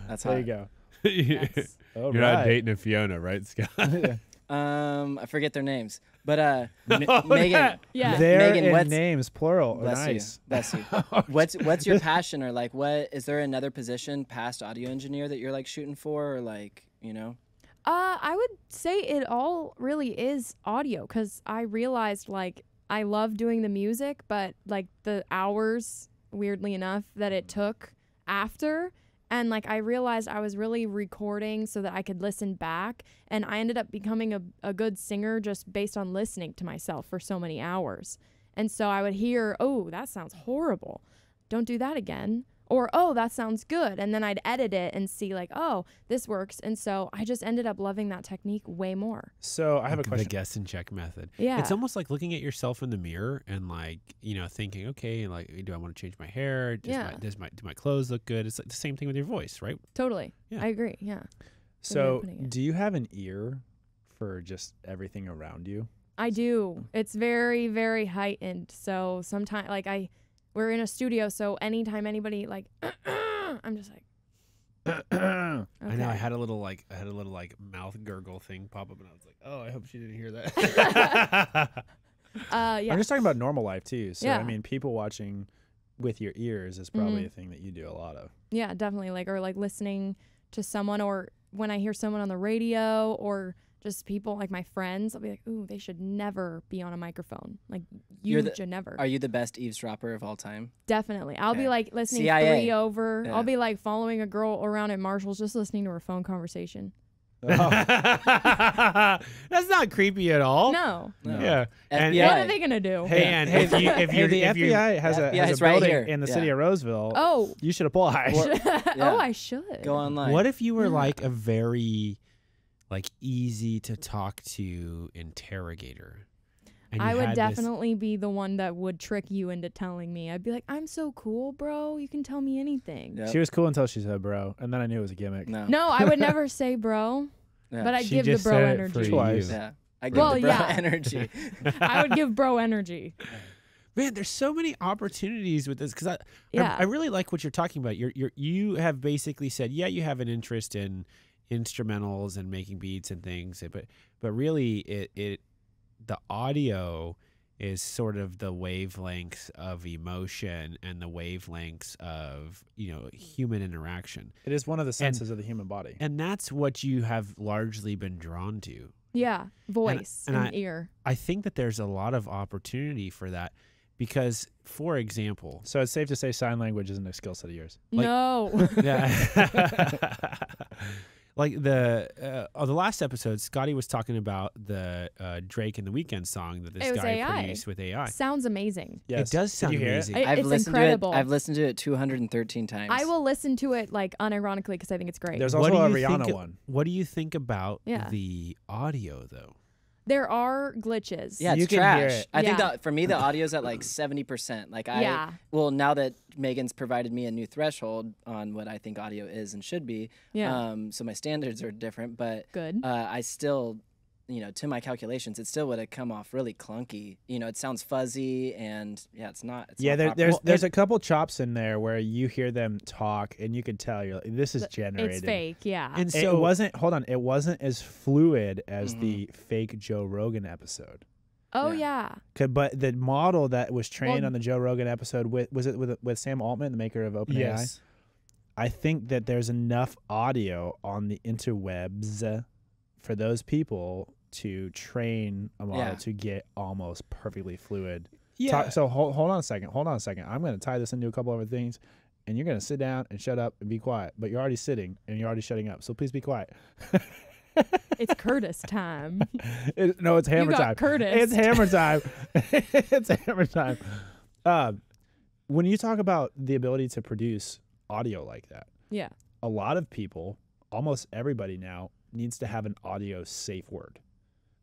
That's there hot. you go. Yes. All You're right. not dating a Fiona, right, Scott? I forget their names, but Oh, Megan. Yeah. Their Megan, and what's- names plural. Bless Nice. you. Bless you. What's your passion, or like what is there another position past audio engineer that you're like shooting for, or like I would say it all really is audio, because I realized like I love doing the music, but like the hours, weirdly enough, that it took after. And like I realized I was really recording so that I could listen back, and I ended up becoming a good singer just based on listening to myself for so many hours. And so I would hear, oh, that sounds horrible. Don't do that again. Or, oh, that sounds good. And then I'd edit it and see like, oh, this works. And so I just ended up loving that technique way more. So I have a question. The guess and check method. Yeah. It's almost like looking at yourself in the mirror and like, thinking, okay, like, do I want to change my hair? Do my clothes look good? It's like the same thing with your voice, right? Totally. Yeah. I agree. Yeah. So putting it. do you have an ear for just everything around you? I do. It's very, very heightened. So sometimes, like, we're in a studio, so anytime anybody like, I'm just like, I know. I okay. had a little like mouth gurgle thing pop up, and I was like, "Oh, I hope she didn't hear that." Yeah. I'm just talking about normal life too. So Yeah. I mean, people watching with your ears is probably a thing that you do a lot of. Yeah, definitely. Like, or like listening to someone, or when I hear someone on the radio, or just people like my friends, I'll be like, ooh, they should never be on a microphone. Like, you should never. Are you the best eavesdropper of all time? Definitely. I'll be Okay. like listening CIA. 3 over. Yeah. I'll be like following a girl around at Marshall's, just listening to her phone conversation. That's not creepy at all. No. No. Yeah. And FBI. What are they gonna do? Hey, and if you the FBI has a is right building here. in the Yeah. city of Roseville. Oh. You should apply. Oh, I should. Go online. what if you were Yeah. like a very like easy to talk to interrogator? And you I would had this- definitely be the one that would trick you into telling me. I'd be like, I'm so cool, bro. You can tell me anything. Yep. She was cool until she said bro, and then I knew it was a gimmick. No. No, I would never say bro, Yeah. but I'd She give the just bro said it energy. for you. twice. Yeah. I give Well, the bro yeah. energy. I would give bro energy. Man, there's so many opportunities with this because Yeah. I really like what you're talking about. You have basically said, yeah, you have an interest in instrumentals and making beats and things, but really it the audio is sort of the wavelengths of emotion and the wavelengths of human interaction, It is one of the senses of the human body. and that's what you have largely been drawn to. Yeah, voice and and ear. I think that there's a lot of opportunity for that because, for example, So it's safe to say sign language isn't a skill set of yours. Like- No. yeah. Like the last episode, Scotty was talking about the Drake and the Weeknd song that this It was guy AI. produced with AI. Sounds amazing. Yes. It does Did sound you hear it? amazing. It's listened incredible. to it. I've listened to it 213 times. I will listen to it like unironically because I think it's great. There's What also a do you think Rihanna of- one. What do you think about Yeah. the audio, though? There are glitches. Yeah, You it's can hear trash. it. I think Yeah. that for me the audio's at like 70%. Like Yeah. well, now that Megan's provided me a new threshold on what I think audio is and should be, Yeah. so my standards are different, but Good. I still, to my calculations, it still would have come off really clunky. It sounds fuzzy and it's not. It's Yeah, not there's a couple chops in there where you hear them talk and you could tell you're like, this is generated. It's fake. Yeah. And It so wasn't. Hold on. It wasn't as fluid as the fake Joe Rogan episode. oh yeah. yeah. But the model that was trained Well- on the Joe Rogan episode with Sam Altman, the maker of OpenAI. yes, I think that there's enough audio on the interwebs for those people to train a model Yeah. to get almost perfectly fluid. yeah. So hold on a second. I'm going to tie this into a couple other things, and you're going to sit down and shut up and be quiet. But you're already sitting and you're already shutting up. So please be quiet. It's Curtis time. No, it's hammer you got time. Curtis. It's hammer time. It's hammer time. When you talk about the ability to produce audio like that, Yeah. a lot of people, almost everybody now, needs to have an audio safe word.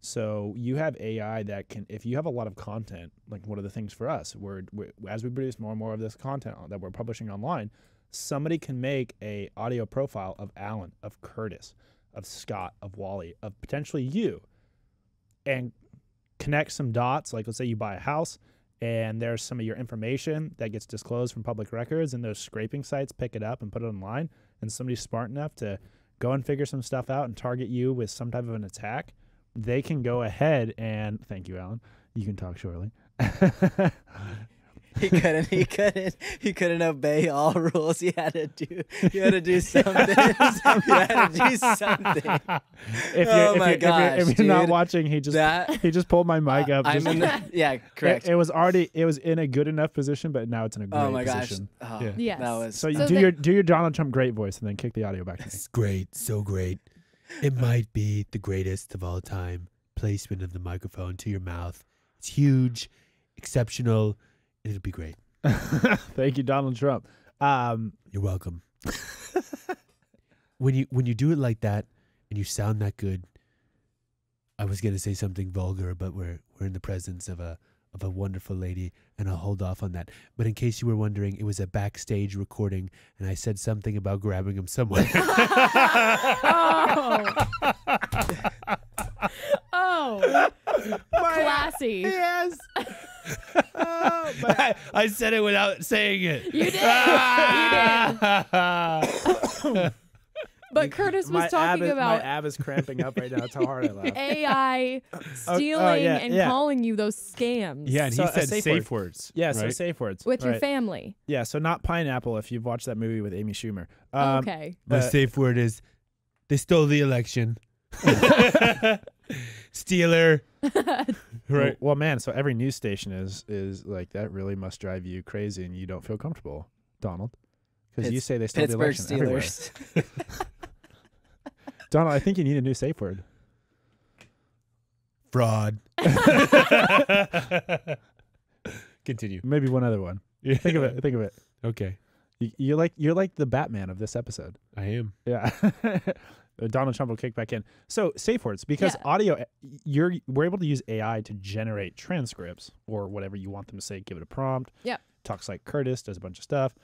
So you have AI that can, if you have a lot of content, like one of the things for us, as we produce more and more of this content that we're publishing online, somebody can make a audio profile of Alan, of Curtis, of Scott, of Wally, of potentially you, and connect some dots. Like let's say you buy a house and there's some of your information that gets disclosed from public records, and those scraping sites pick it up and put it online, and somebody's smart enough to go and figure some stuff out and target you with some type of an attack. They can go ahead and thank you, Alan. You can talk shortly. He couldn't obey all rules. He had to do something. If you're not dude. watching, he just pulled my mic up. I'm correct. It was in a good enough position, but now it's in a great Oh my gosh. position. Oh, Yeah. Yes. That was So you So do your Donald Trump great voice and then kick the audio back to me. it's great, so great. It might be the greatest of all time. Placement of the microphone to your mouth. It's huge, exceptional. It'll be great. Thank you, Donald Trump. You're welcome. When you do it like that and you sound that good, I was gonna say something vulgar, but we're in the presence of a wonderful lady, and I'll hold off on that. But in case you were wondering, it was a backstage recording, and I said something about grabbing him somewhere. go. Classy. Yes. I said it without saying it. You did. You did. But Curtis was talking about my ab is cramping up right now. That's how hard I laugh. AI stealing and calling you those scams. Yeah, and So he a said safe safe word. words. Yeah, so right? safe words. With your Right. family. Yeah, so not pineapple if you've watched that movie with Amy Schumer. Okay. My safe word is they stole the election. Stealer. Right. Well, man, so every news station is like that really must drive you crazy and you don't feel comfortable, Donald. Because you say they stole the Pittsburgh election everywhere. Steelers. Donald, I think you need a new safe word. Fraud. Continue. Maybe one other one. Think of it. Think of it. Okay. You're like the Batman of this episode. I am. Yeah. Donald Trump will kick back in. So safe words, because audio, we're able to use AI to generate transcripts or whatever you want them to say. Give it a prompt. Yep. Talks like Curtis, does a bunch of stuff.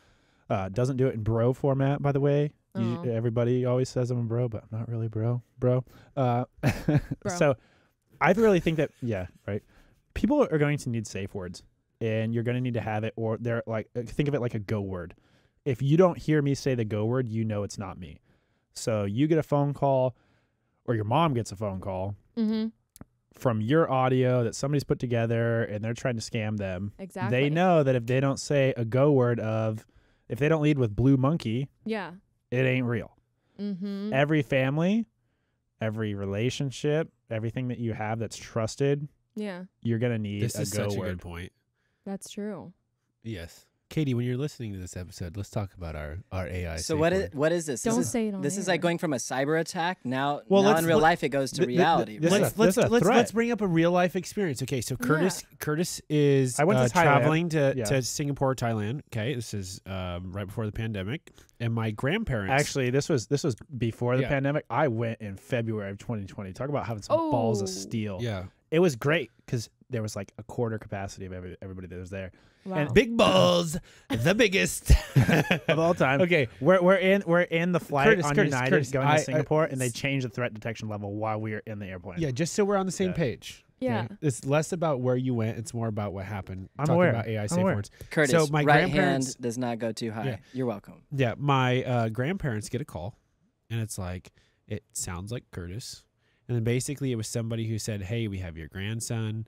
Doesn't do it in bro format, by the way. Everybody always says I'm a bro, but I'm not really bro. So I really think that, right. People are going to need safe words, and you're going to need to have it, or they're like, think of it like a go word. If you don't hear me say the go word, you know it's not me. So you get a phone call, or your mom gets a phone call from your audio that somebody's put together, and they're trying to scam them. Exactly. They know that if they don't say a go word if they don't lead with blue monkey, it ain't real. Every family, every relationship, everything that you have that's trusted, you're going to need this a is go such word. a good point. That's true. Yes. Katie, when you're listening to this episode, let's talk about our AI. So safe what word. is this? Don't say it on This air. is like going from a cyber attack now Well, in real life it goes to reality. this right? is a threat. Let's bring up a real life experience. Okay, so Curtis is I went to Thailand. traveling to Singapore, Thailand. Okay, this is right before the pandemic, and my grandparents. Actually, this was before the Yeah. pandemic. I went in February of 2020. Talk about having some balls of steel. Yeah. It was great because there was like a quarter capacity of everybody that was there. Wow. And Big balls, the biggest of all time. Okay, we're in the flight on United Curtis, going to Singapore, and they changed the threat detection level while we were in the airplane. Yeah, just so we're on the same page. Yeah. Okay? It's less about where you went; it's more about what happened. I'm talking aware. about AI I'm safe aware. words. Curtis, so my right grandparents hand does not go too high. Yeah. You're welcome. Yeah, my grandparents get a call, and it's like it sounds like Curtis, and then basically it was somebody who said, "Hey, we have your grandson,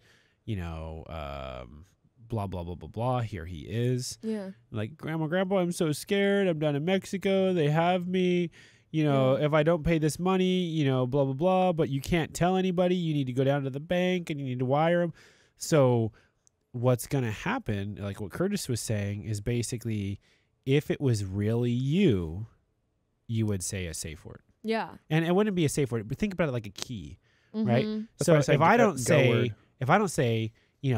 blah blah blah blah blah. Here he is." Yeah. Like, grandpa, I'm so scared. I'm down in Mexico. They have me. If I don't pay this money, blah blah blah. But you can't tell anybody. You need to go down to the bank and you need to wire them. So what's gonna happen? Like what Curtis was saying is basically, if it was really you would say a safe word. Yeah. And it wouldn't be a safe word, but think about it like a key, right? That's So why I said if I don't go say,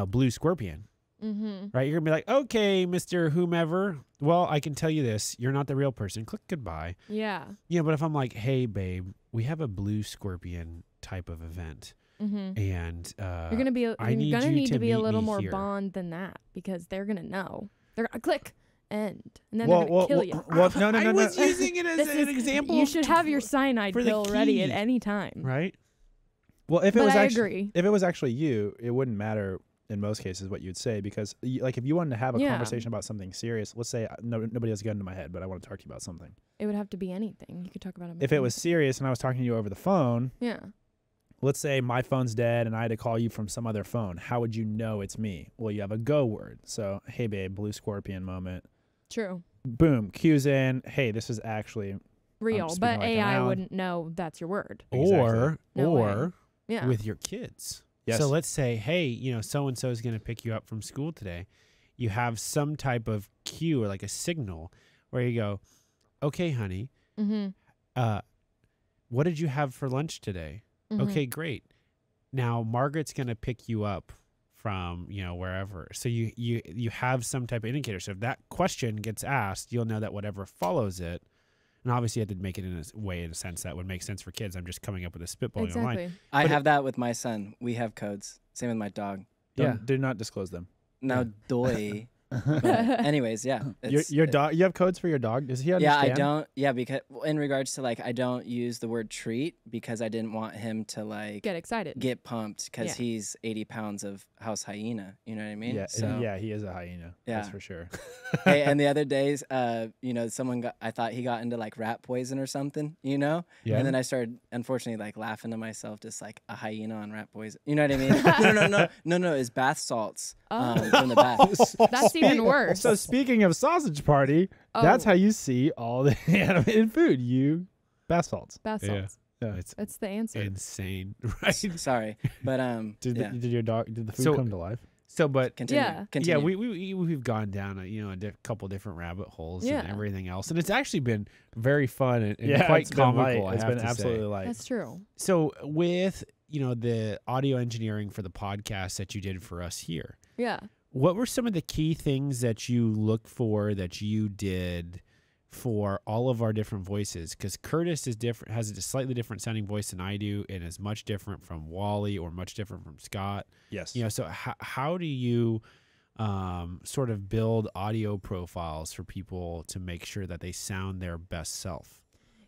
blue scorpion, Mm-hmm. right? You're gonna be like, okay, Mr. Whomever. Well, I can tell you this: you're not the real person. Click goodbye. Yeah. But if I'm like, hey, babe, we have a blue scorpion type of event, Mm-hmm. and You're gonna be. You're need gonna you need to be a meet little me more here. bond than that because they're gonna know. They're gonna click end, and then Well, they're gonna kill well, you. well, no. I was using it as This an is- example. You should have your cyanide for the pill ready at key. any time. right. Well, if it But was I actually, agree. if it was actually you, it wouldn't matter in most cases what you'd say because, like, if you wanted to have a Yeah. conversation about something serious, let's say nobody has a gun to my head, but I want to talk to you about something. It would have to be anything. You could talk about it. If it was serious and I was talking to you over the phone, Yeah. let's say my phone's dead and I had to call you from some other phone. How would you know it's me? Well, you have a go word. So, hey, babe, blue scorpion moment. True. Boom, cues in. Hey, this is actually Real, speaking but like an AI Alan. wouldn't know that's your word. Or No way. Yeah. with your kids. Yes. So let's say, hey, so and so is going to pick you up from school today. You have some type of cue or like a signal where you go, okay, honey, Mm-hmm. what did you have for lunch today? Mm-hmm. Okay, great. Now Margaret's going to pick you up from, wherever. So you have some type of indicator. So if that question gets asked, you'll know that whatever follows it. And obviously, you have to make it in a sense that would make sense for kids. I'm just coming up with a spitballing online. Exactly. I But have that with my son. We have codes. Same with my dog. do not disclose them. Now, Doi But anyways, yeah. Your dog. You have codes for your dog. Does he understand? Yeah, I don't. Yeah, because in regards to like, I don't use the word treat because I didn't want him to like Get excited. get pumped because Yeah. he's 80 pounds of house hyena. You know what I mean? Yeah, So, yeah, he is a hyena. That's Yeah. for sure. hey, and the other days, you know, I thought he got into like rat poison or something, you know? Yeah. And then I started, unfortunately, like laughing to myself, just like a hyena on rat poison. You know what I mean? No, it's bath salts from the bath. That's even worse. So speaking of sausage party, that's Oh. how you see all the animated food. You bath salts. Bath Yeah. salts. Yeah. It's That's the answer. insane, right? Sorry, but Did yeah. did the food So- come to life? So, but Continue. Yeah. Continue. yeah, we've gone down a couple different rabbit holes Yeah. and everything else, and it's actually been very fun and Yeah, quite it's been light. comical. I It's have been to absolutely say. light. That's true. So with the audio engineering for the podcast that you did for us here, Yeah. what were some of the key things that you looked for that you did for all of our different voices? Because Curtis is different, has a slightly different sounding voice than I do, and is much different from Wally or much different from Scott. Yes. So how do you sort of build audio profiles for people to make sure that they sound their best self?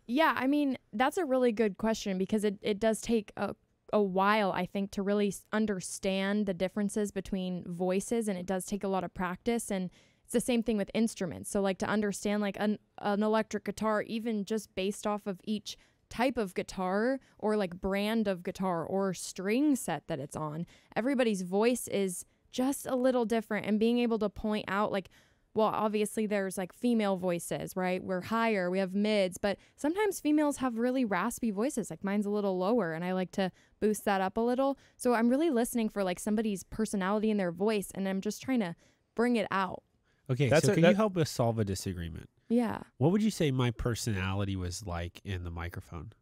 Yeah, I mean, that's a really good question because it does take a while, I think, to really understand the differences between voices, and it does take a lot of practice. And it's the same thing with instruments. So like to understand like an electric guitar, even just based off of each type of guitar or like brand of guitar or string set that it's on, everybody's voice is just a little different, and being able to point out like, well, obviously there's like female voices, right? We're higher, we have mids, but sometimes females have really raspy voices. Like mine's a little lower, and I like to boost that up a little. So I'm really listening for like somebody's personality in their voice, and I'm just trying to bring it out. Okay, That's so a- can that- you help us solve a disagreement? Yeah. What would you say my personality was like in the microphone?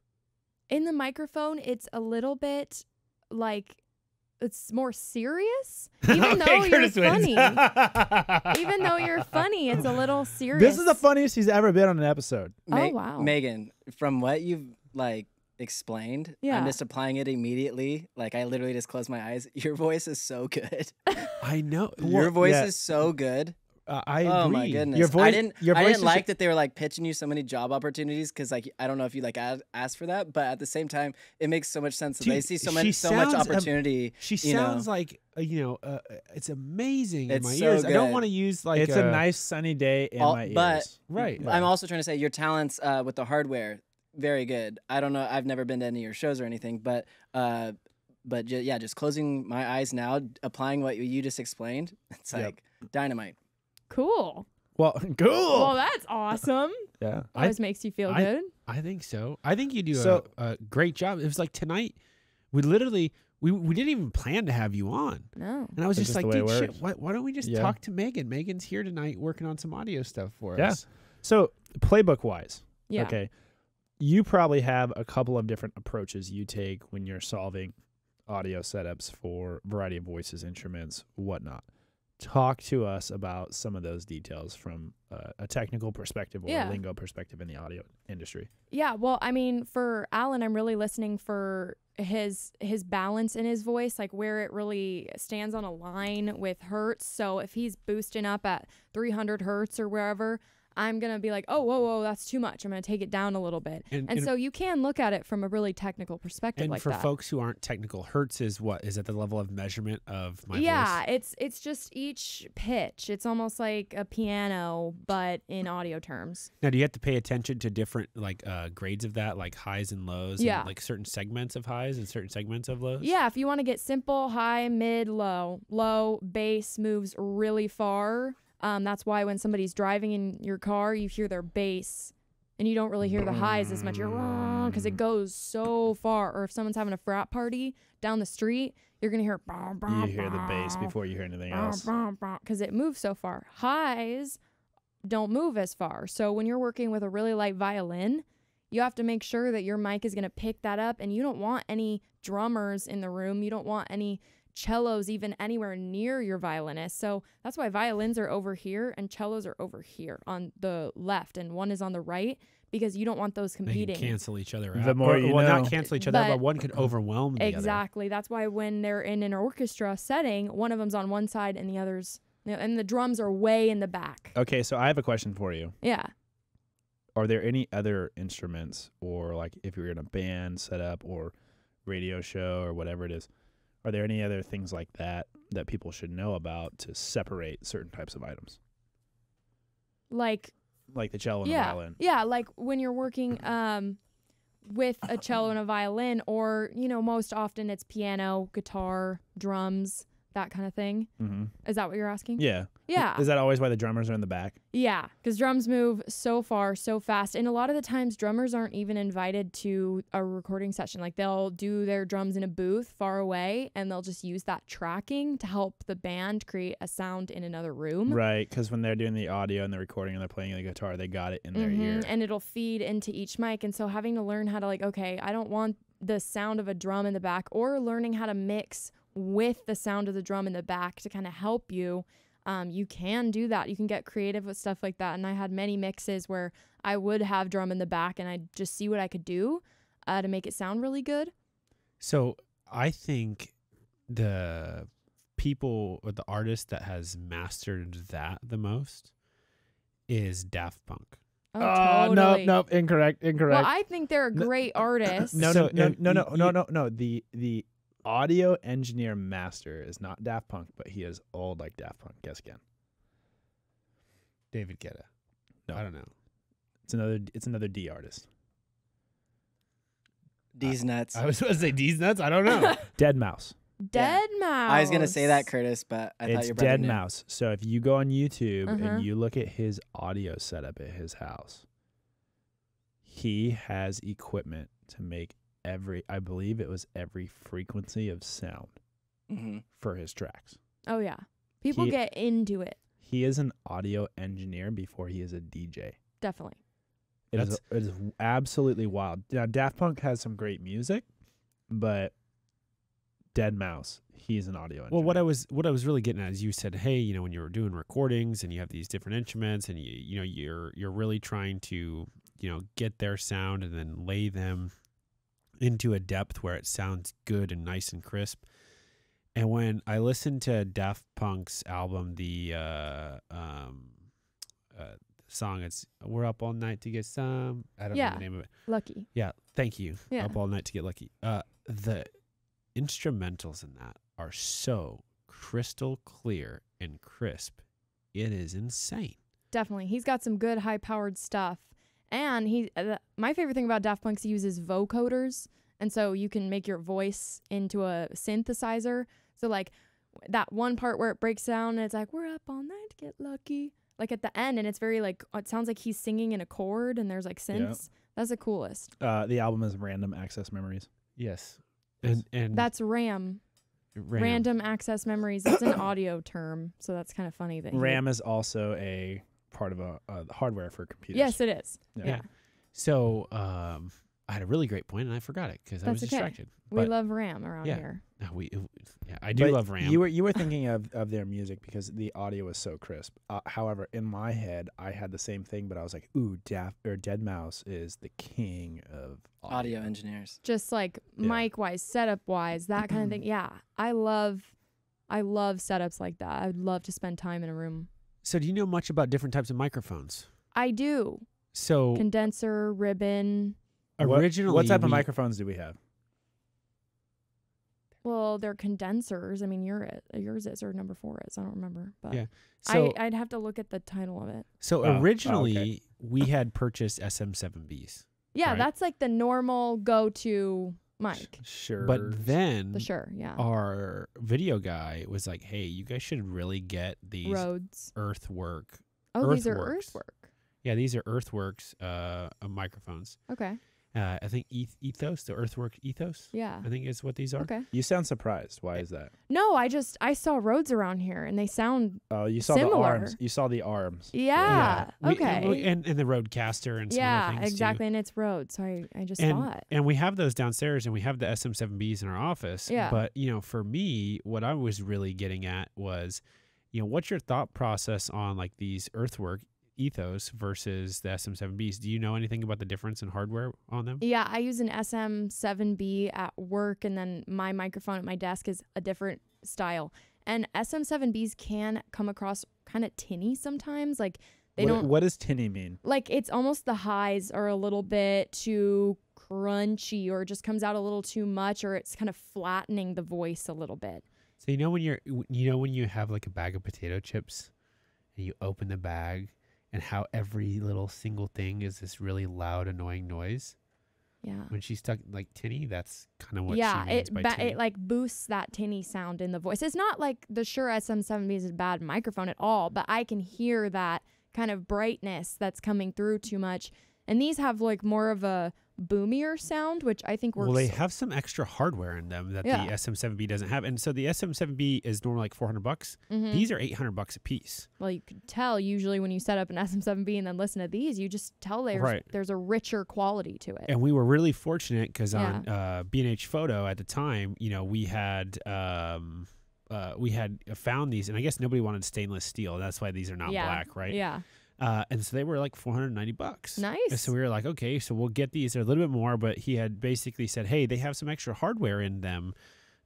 In the microphone, it's a little bit like it's more serious. Even though you're funny. Even though you're funny, it's a little serious. This is the funniest he's ever been on an episode. Oh, wow. Megan, from what you've like explained, Yeah. I'm just applying it immediately. Like I literally just closed my eyes. Your voice is so good. I know. Your voice yeah. is so good. I agree. Oh my goodness! Your voice- I didn't your voice is- like that they were like pitching you so many job opportunities because like I don't know if you like asked for that, but at the same time, it makes so much sense that Dude, they see so she much sounds opportunity. She you know. sounds like it's amazing in It's my so ears. I don't good. want to use like It's a nice sunny day in my ears. but right. I'm also trying to say your talents with the hardware, very good. I don't know. I've never been to any of your shows or anything, but just closing my eyes now, applying what you just explained, it's Yep. like dynamite. cool. Well, cool. Well, that's awesome. Yeah. Always makes you feel good. I think so. I think you do So- a great job. It was like tonight, we literally we didn't even plan to have you on, No. and I was It's just just like, the way it dude, shit, works. why don't we just Yeah. talk to Megan? Megan's here tonight working on some audio stuff for Yeah. us. So playbook wise, Yeah. okay, you probably have a couple of different approaches you take when you're solving audio setups for a variety of voices, instruments, whatnot. Talk to us about some of those details from a technical perspective or Yeah. a lingo perspective in the audio industry. Yeah, well, I mean, for Alan, I'm really listening for his balance in his voice, like where it really stands on a line with hertz. So if he's boosting up at 300 hertz or wherever, I'm going to be like, oh, whoa, that's too much. I'm going to take it down a little bit. And so you can look at it from a really technical perspective And like for that. folks who aren't technical, hertz is what? Is at the level of measurement of my Yeah, voice? it's just each pitch. It's almost like a piano, but in audio terms. Now, do you have to pay attention to different like grades of that, like highs and lows? Yeah. And, like certain segments of highs and certain segments of lows? Yeah, if you want to get simple, high, mid, low. Low, bass moves really far. That's why when somebody's driving in your car, you hear their bass and you don't really hear the highs as much. You're because it goes so far. Or if someone's having a frat party down the street, you're going to hear You hear the bass before you hear anything else. because it moves so far. Highs don't move as far. So when you're working with a really light violin, you have to make sure that your mic is going to pick that up, and you don't want any drummers in the room. You don't want any cellos even anywhere near your violinist. So that's why violins are over here and cellos are over here on the left, and one is on the right, because you don't want those They competing. can cancel each other out. The more you well, know. not cancel each other, But- but one could overwhelm the other. Exactly. That's why when they're in an orchestra setting, one of them's on one side and the other's Yeah, and the drums are way in the back. Okay, so I have a question for you. Yeah. Are there any other instruments, or like if you're in a band setup or radio show or whatever it is, are there any other things like that that people should know about to separate certain types of items? Like the cello and the yeah. violin. Yeah, like when you're working with a cello and a violin, or, you know, most often it's piano, guitar, drums, that kind of thing. Mm-hmm. Is that what you're asking? Yeah. Yeah. Is that always why the drummers are in the back? Yeah, because drums move so far, so fast. And a lot of the times, drummers aren't even invited to a recording session. Like, they'll do their drums in a booth far away, and they'll just use that tracking to help the band create a sound in another room. Right, because when they're doing the audio and the recording and they're playing the guitar, they got it in their ear. And it'll feed into each mic. And so having to learn how to, like, okay, I don't want the sound of a drum in the back, or learning how to mix with the sound of the drum in the back to kind of help you. You can do that. You can get creative with stuff like that. And I had many mixes where I would have drum in the back and I'd just see what I could do to make it sound really good. So I think the people or the artist that has mastered that the most is Daft Punk. Oh, totally. Nope, incorrect. Well, I think they're a great artist. No. The audio engineer master is not Daft Punk, but he is old like Daft Punk. Guess again. David Guetta. No. I don't know. It's another D artist. D's nuts. I was supposed to say D's nuts. I don't know. Dead Mouse. Dead Mouse. I was gonna say that, Curtis, but I thought It's your brother Dead knew. Mouse. So if you go on YouTube Uh-huh. and you look at his audio setup at his house, he has equipment to make I believe it was every frequency of sound Mm-hmm. for his tracks. Oh, yeah. People He- get into it. He is an audio engineer before he is a DJ. Definitely. It is absolutely wild. Now, Daft Punk has some great music, but Dead Mouse, he's an audio engineer. Well, what I was really getting at is you said, hey, you know, when you were doing recordings and you have these different instruments and you're really trying to, you know, get their sound and then lay them into a depth where it sounds good and nice and crisp. And when I listened to Daft Punk's album, the song, it's "We're Up All Night to Get Some." I don't know the name of it. Lucky. Yeah, thank you. Yeah. Up All Night to Get Lucky. The instrumentals in that are so crystal clear and crisp. It is insane. Definitely. He's got some good high-powered stuff. And my favorite thing about Daft Punk is he uses vocoders. And so you can make your voice into a synthesizer. So like that one part where it breaks down and it's like, we're up all night to get lucky. Like at the end, and it's very like, it sounds like he's singing in a chord and there's like synths. Yeah. That's the coolest. The album is Random Access Memories. Yes. And That's RAM. Random Access Memories. It's an audio term. So that's kind of funny that RAM is also a part of a hardware for computers. Yes, it is. Yeah. So I had a really great point and I forgot it because I was That's okay. distracted. We But love RAM around yeah. here. I do But love RAM. You were thinking of their music because the audio was so crisp. However, in my head, I had the same thing, but I was like, "Ooh, Dead Mouse is the king of Audio engineers. Just like Yeah. mic wise, setup wise, that kind of thing. Yeah. I love setups like that. I'd love to spend time in a room. So do you know much about different types of microphones? I do. So Condenser, ribbon. originally, what type of microphones do we have? Well, they're condensers. I mean, yours is or number 4 is. I don't remember, but Yeah. So I'd have to look at the title of it. so Oh, originally okay. we had purchased SM7Bs, Yeah, Right. that's like the normal go-to mic. Sure. but then The Shure, yeah. our video guy was like, "Hey, you guys should really get these Rhodes. Earthwork." Oh, these are Earthworks. Earthwork. Yeah, these are Earthworks microphones. Okay. I think Ethos, the Earthwork Ethos. Yeah. I think is what these are. Okay. You sound surprised. Why is that? No, I saw Rhodes around here and they sound Oh, you saw the Similar. arms. You saw the arms. yeah. Okay. And the Rodecaster and some yeah, other things exactly, too. and it's Rhodes, so I just And, saw it. and we have those downstairs, and we have the SM7Bs in our office. Yeah. But for me, what I was really getting at was, what's your thought process on like these Earthwork Ethos versus the SM7Bs? Do you know anything about the difference in hardware on them? Yeah, I use an SM7B at work, and then my microphone at my desk is a different style. And SM7Bs can come across kind of tinny sometimes. Like they What does tinny mean? like it's almost the highs are a little bit too crunchy, or it just comes out a little too much, or it's kind of flattening the voice a little bit. So when you have like a bag of potato chips and you open the bag and how every little single thing is this really loud, annoying noise. Yeah. When she's stuck like tinny, that's kind of what Yeah, she means by tinny. it like boosts that tinny sound in the voice. It's not like the Shure SM7B is a bad microphone at all, but I can hear that kind of brightness that's coming through too much. And these have like more of a boomier sound, which I think works. Well, they have some extra hardware in them that the SM7B doesn't have, and so the SM7B is normally like $400. Mhm. These are $800 a piece. Well, you could tell usually when you set up an SM7B and then listen to these, you just tell there's a richer quality to it. And we were really fortunate because on B&H Photo at the time, we had found these, and I guess nobody wanted stainless steel. That's why these are not black, right? Yeah. And so they were like $490. Nice. And so we were like, okay, so we'll get these. They're a little bit more, but he had basically said, hey, they have some extra hardware in them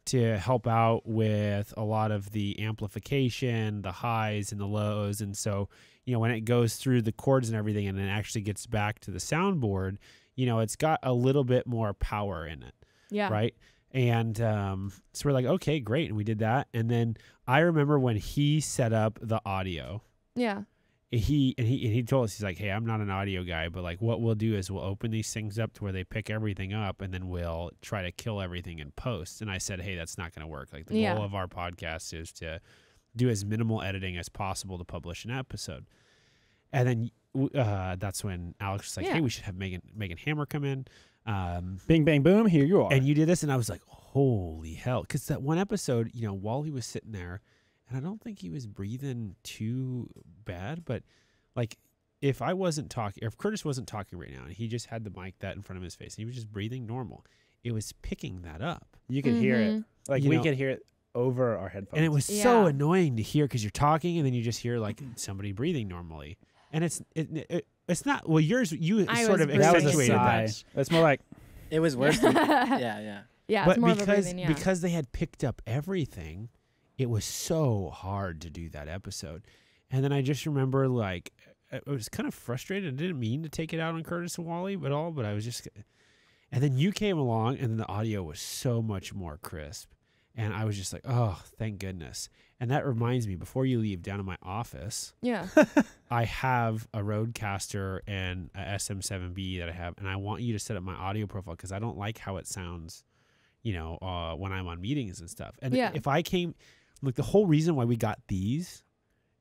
to help out with a lot of the amplification, the highs and the lows. And so, when it goes through the chords and everything and then actually gets back to the soundboard, it's got a little bit more power in it. Yeah. Right. And so we're like, okay, great. And we did that. And then I remember when he set up the audio. Yeah. He told us, he's like, hey, I'm not an audio guy, but like what we'll do is we'll open these things up to where they pick everything up, and then we'll try to kill everything in post. And I said, hey, that's not going to work. Like the goal of our podcast is to do as minimal editing as possible to publish an episode. And then that's when Alex was like, hey, we should have Megan Hammer come in. Bing, bang, boom, here you are. And you did this, and I was like, holy hell. Because that one episode, Wally was sitting there, and I don't think he was breathing too bad, but like if I wasn't talking, or if Curtis wasn't talking right now, and he just had the mic that in front of his face, and he was just breathing normal, it was picking that up. You could hear it. Like we could hear it over our headphones. And it was so annoying to hear because you're talking, and then you just hear like somebody breathing normally. And it's not, well, yours, you sort of accentuated that. It's more like. It was worse than, yeah. Yeah, but it's more of a breathing, because they had picked up everything, it was so hard to do that episode. And then I just remember like I was kind of frustrated. I didn't mean to take it out on Curtis and Wally at all, but I was just, and then you came along, and then the audio was so much more crisp. And I was just like, oh, thank goodness. And that reminds me, before you leave, down in my office, I have a Rodecaster and a SM7B that I have, and I want you to set up my audio profile because I don't like how it sounds, when I'm on meetings and stuff. And if I came, like the whole reason why we got these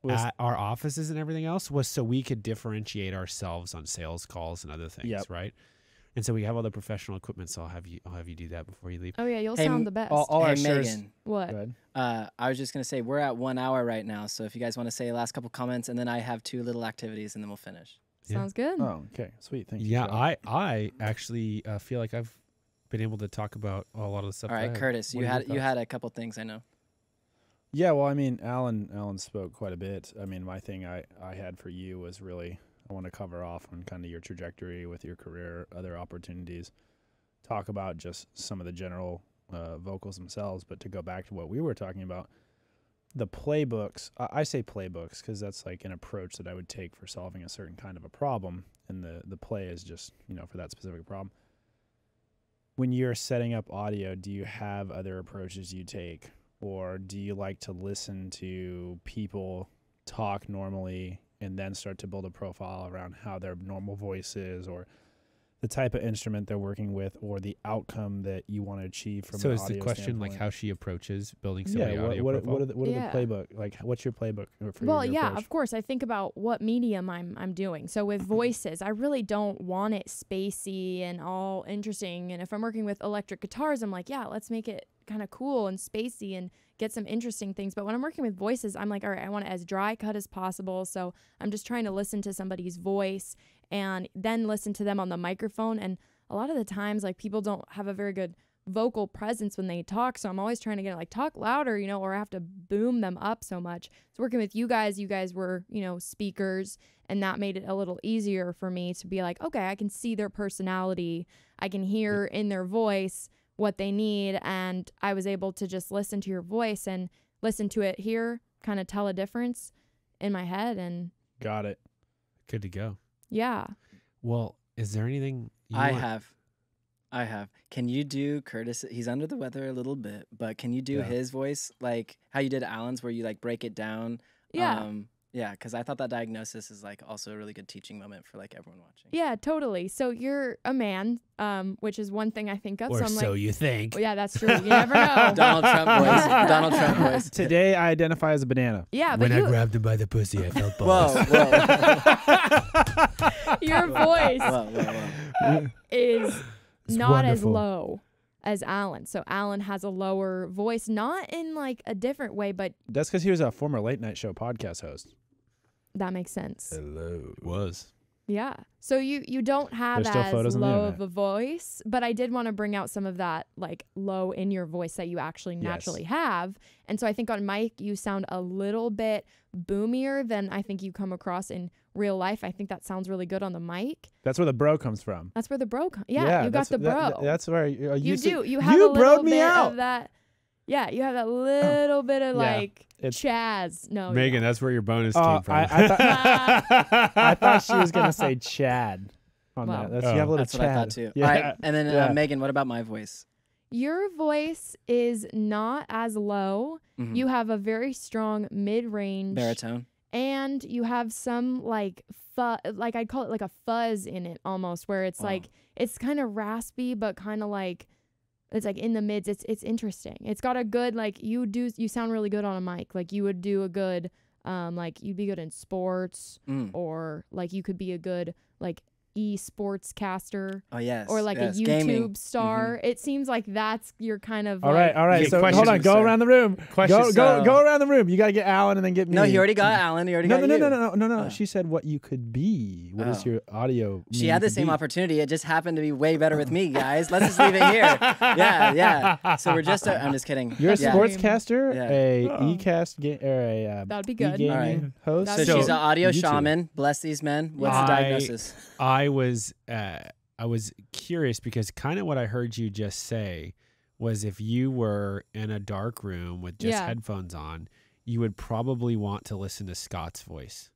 at our offices and everything else was so we could differentiate ourselves on sales calls and other things, right? And so we have all the professional equipment, so I'll have you do that before you leave. Oh yeah, you'll sound the best. All our Megan. What? Go ahead. I was just gonna say we're at 1 hour right now, so if you guys want to say last couple comments, and then I have 2 little activities, and then we'll finish. Sounds good. Oh, okay, sweet, thank you. Yeah, I actually feel like I've been able to talk about a lot of the stuff. All right, Curtis, you had a couple things, I know. Yeah, well, I mean, Alan spoke quite a bit. I mean, my thing I had for you was really, I want to cover off on kind of your trajectory with your career, other opportunities, talk about just some of the general vocals themselves. But to go back to what we were talking about, the playbooks, I say playbooks because that's like an approach that I would take for solving a certain kind of a problem. And the play is just, for that specific problem. When you're setting up audio, do you have other approaches you take? Or do you like to listen to people talk normally and then start to build a profile around how their normal voice is, or the type of instrument they're working with, or the outcome that you want to achieve from an audio standpoint? So is the question like how she approaches building somebody's audio profile? What are the playbook? Like, what's your playbook for Well, your approach? Of course. I think about what medium I'm doing. So with voices, I really don't want it spacey and all interesting. And if I'm working with electric guitars, I'm like, let's make it kind of cool and spacey and get some interesting things. But when I'm working with voices, I'm like, all right, I want it as dry cut as possible. So I'm just trying to listen to somebody's voice and then listen to them on the microphone. And a lot of the times, like, people don't have a very good vocal presence when they talk. So I'm always trying to get like, talk louder, or I have to boom them up so much. So working with you guys were, speakers, and that made it a little easier for me to be like, okay, I can see their personality. I can hear in their voice what they need, and I was able to just listen to your voice and listen to it here, kind of tell a difference in my head. And Got it. Good to go. yeah. Well, is there anything I have. Can you do Curtis? He's under the weather a little bit, but can you do his voice like how you did Alan's, where you like break it down? Yeah. Yeah, because I thought that diagnosis is like also a really good teaching moment for like everyone watching. Yeah, totally. So you're a man, which is one thing I think of. Or so I'm so like, you think. well, yeah, that's true. You never know. Donald Trump voice. Donald Trump voice. Today I identify as a banana. Yeah, but When I grabbed him by the pussy, I felt balls. Whoa. your voice Whoa. is It's not as wonderful. low as Alan. So Alan has a lower voice, not in like a different way, but That's because he was a former late night show podcast host. that makes sense. Hello. Was. Yeah. So you don't have There's still as photos on the low internet. of a voice, but I did want to bring out some of that like low in your voice that you actually naturally have. And so I think on mic you sound a little bit boomier than I think you come across in real life. I think that sounds really good on the mic. That's where the bro comes from. That's where the bro you got the bro. That's where you you do. You have you a little broed me bit out. of that. Yeah, you have that little bit of Yeah, like it's- Chaz. No, you Megan, don't. that's where your bonus Oh, came from. I thought I thought she was gonna say Chad on Wow. that. That's, you have a little That's what Chad. I thought too. Yeah. All right, and then Yeah. Megan, what about my voice? Your voice is not as low. Mhm. You have a very strong mid-range Baritone. and you have some like like I'd call it like a fuzz in it almost, where it's Wow. like it's kind of raspy but kind of like it's like in the mids. It's interesting. It's got a good like you sound really good on a mic. Like you would do a good like you'd be good in sports or like you could be a good like e-sports caster Oh yes. or like yes. a YouTube Gaming. star. It seems like that's your kind of All like, right. Yeah, So questions, hold on. Go sir. around the room. Questions, Go around the room. You got to get Alan and then get me. No, he already got Alan. He already No, got no, you. no. Oh. She said what you could be. What is Oh. your audio? She mean had you the could same be? opportunity. It just happened to be way better with me, guys. Let's just leave it here. Yeah. So we're just. I'm just kidding. You're a yeah. sportscaster, Yeah. a e-cast or a That'd be good. e-gaming All right. host. That'd So be she's an audio YouTube. shaman. Bless these men. What's the I- diagnosis? I was curious because kind of what I heard you just say was if you were in a dark room with just Yeah. headphones on, you would probably want to listen to Scott's voice.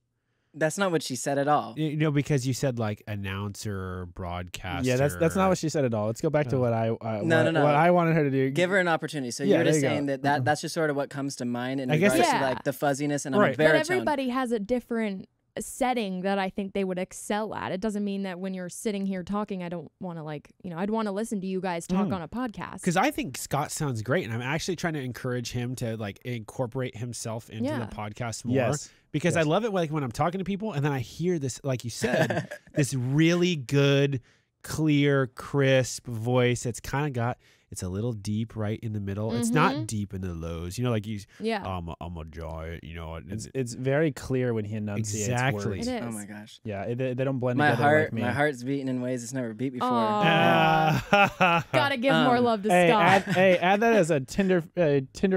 That's not what she said at all. You know, because you said like announcer, broadcaster. Yeah, that's not what she said at all. Let's go back to Oh. what I No. what I wanted her to do. Give her an opportunity. So Yeah, you're just there you saying go. that's just sort of what comes to mind in I guess regards Yeah. to like the fuzziness and I'm Right. a But baritone. everybody has a different setting that I think they would excel at. It doesn't mean that when you're sitting here talking, I don't want to like, I'd want to listen to you guys talk on a podcast. Because I think Scott sounds great, and I'm actually trying to encourage him to like incorporate himself into Yeah. the podcast more. Yes. Because I Yes. love it like when I'm talking to people, and then I hear this, like you said, this really good, clear, crisp voice. It's kind of got. It's a little deep right in the middle. It's not deep in the lows. Like you. Yeah. I'm a giant. It's very clear when he enunciates Exactly. words. It is. Oh my gosh. Yeah, they don't blend My together like me. heart's beating in ways it's never beat before. Aw. Gotta give more love to Hey, Scott. add that as a Tinder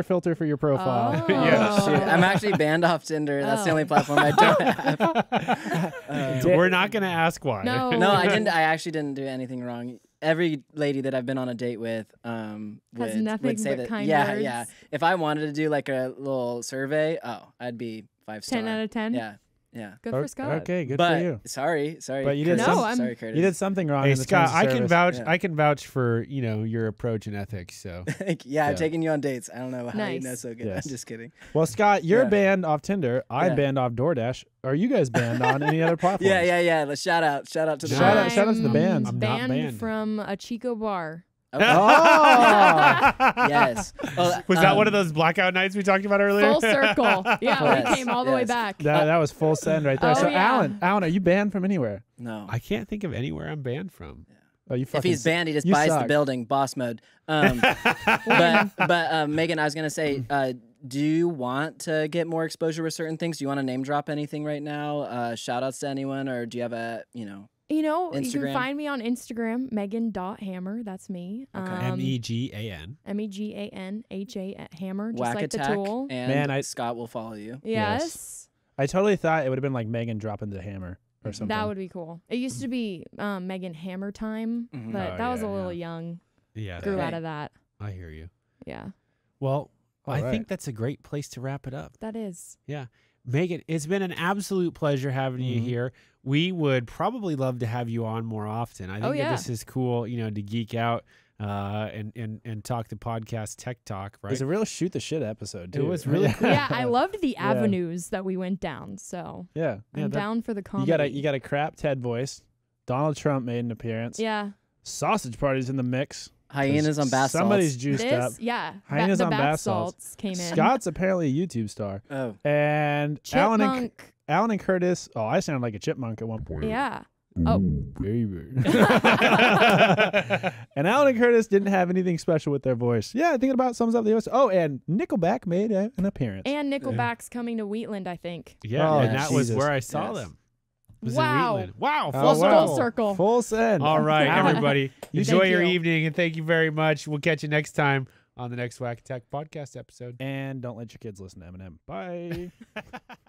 filter for your profile. Oh. Yeah. Shoot, I'm actually banned off Tinder. That's the Oh. only platform I don't have. We're not gonna ask why. No. No, I didn't. I actually didn't do anything wrong. Every lady that I've been on a date with would nothing say but that. kind yeah, words. yeah. If I wanted to do like a little survey, I'd be 5-star. 10 out of 10? Yeah, yeah. Good for Scott. Okay, good but for you. sorry. But you did Curtis. some- No, I'm- sorry, Curtis. You did something wrong. Hey in the Scott, terms of I can service. vouch. Yeah. I can vouch for your approach and ethics. So yeah, Yeah. I've taken you on dates. I don't know how you Nice. know so good. Yes. I'm just kidding. Well, Scott, you're Yeah. banned off Tinder. I'm Yeah. banned off DoorDash. Are you guys banned on any other platforms? Yeah. Let's shout out to the Shout out- bands. shout out to the I'm bands. I'm not banned. from a Chico bar. Okay. Oh, Yes. Oh, was that one of those blackout nights we talked about earlier? Full circle. Yeah, Yes, we came all the way yes. back. that was full send right there. Oh, so, yeah. Alan, are you banned from anywhere? No. I can't think of anywhere I'm banned from. Oh, you If fucking. he's banned, he just you buys the suck. building, boss mode. But Megan, I was gonna say, do you want to get more exposure with certain things? Do you want to name drop anything right now? Shout outs to anyone, or do you have a You Instagram? can find me on Instagram, Megan.Hammer. That's me. Okay. MEGAN. MEGANHA Hammer, just WAC like Attack, the tool. and Man, Scott will follow you. Yes. I totally thought it would have been like Megan dropping the hammer or something. That would be cool. It used to be Megan Hammer Time, Mhm. but Oh, that was yeah, a little yeah. young. Yeah, Grew Hey. out of that. I hear you. Yeah. Well, I think that's a great place to wrap it up. That is. Yeah. Megan, it's been an absolute pleasure having you here. We would probably love to have you on more often. I think that this is cool, to geek out and talk the podcast tech talk, right? It was a real shoot the shit episode, too. It was really cool. Yeah, I loved the avenues that we went down. So I'm down for the comedy. You got a crap Ted voice. Donald Trump made an appearance. Yeah. Sausage Party's in the mix. Hyenas on bath salts. Somebody's juiced up. Yeah. Hyenas on bath bath salts came in. Scott's apparently a YouTube star. Oh. And Chipmunk. Alan and Curtis. Oh, I sounded like a chipmunk at one point. Yeah. Oh. Baby. And Alan and Curtis didn't have anything special with their voice. Yeah, thinking about sums up the US. Oh, and Nickelback made an appearance. And Nickelback's coming to Wheatland, I think. Yeah, and that was Jesus. where I saw them. Was Wow. in Wheatland. Wow. Full circle. Full send. All right, Alan, everybody. You Enjoy thank your you. evening, and thank you very much. We'll catch you next time on the next WAC Attack podcast episode. And don't let your kids listen to Eminem. Bye.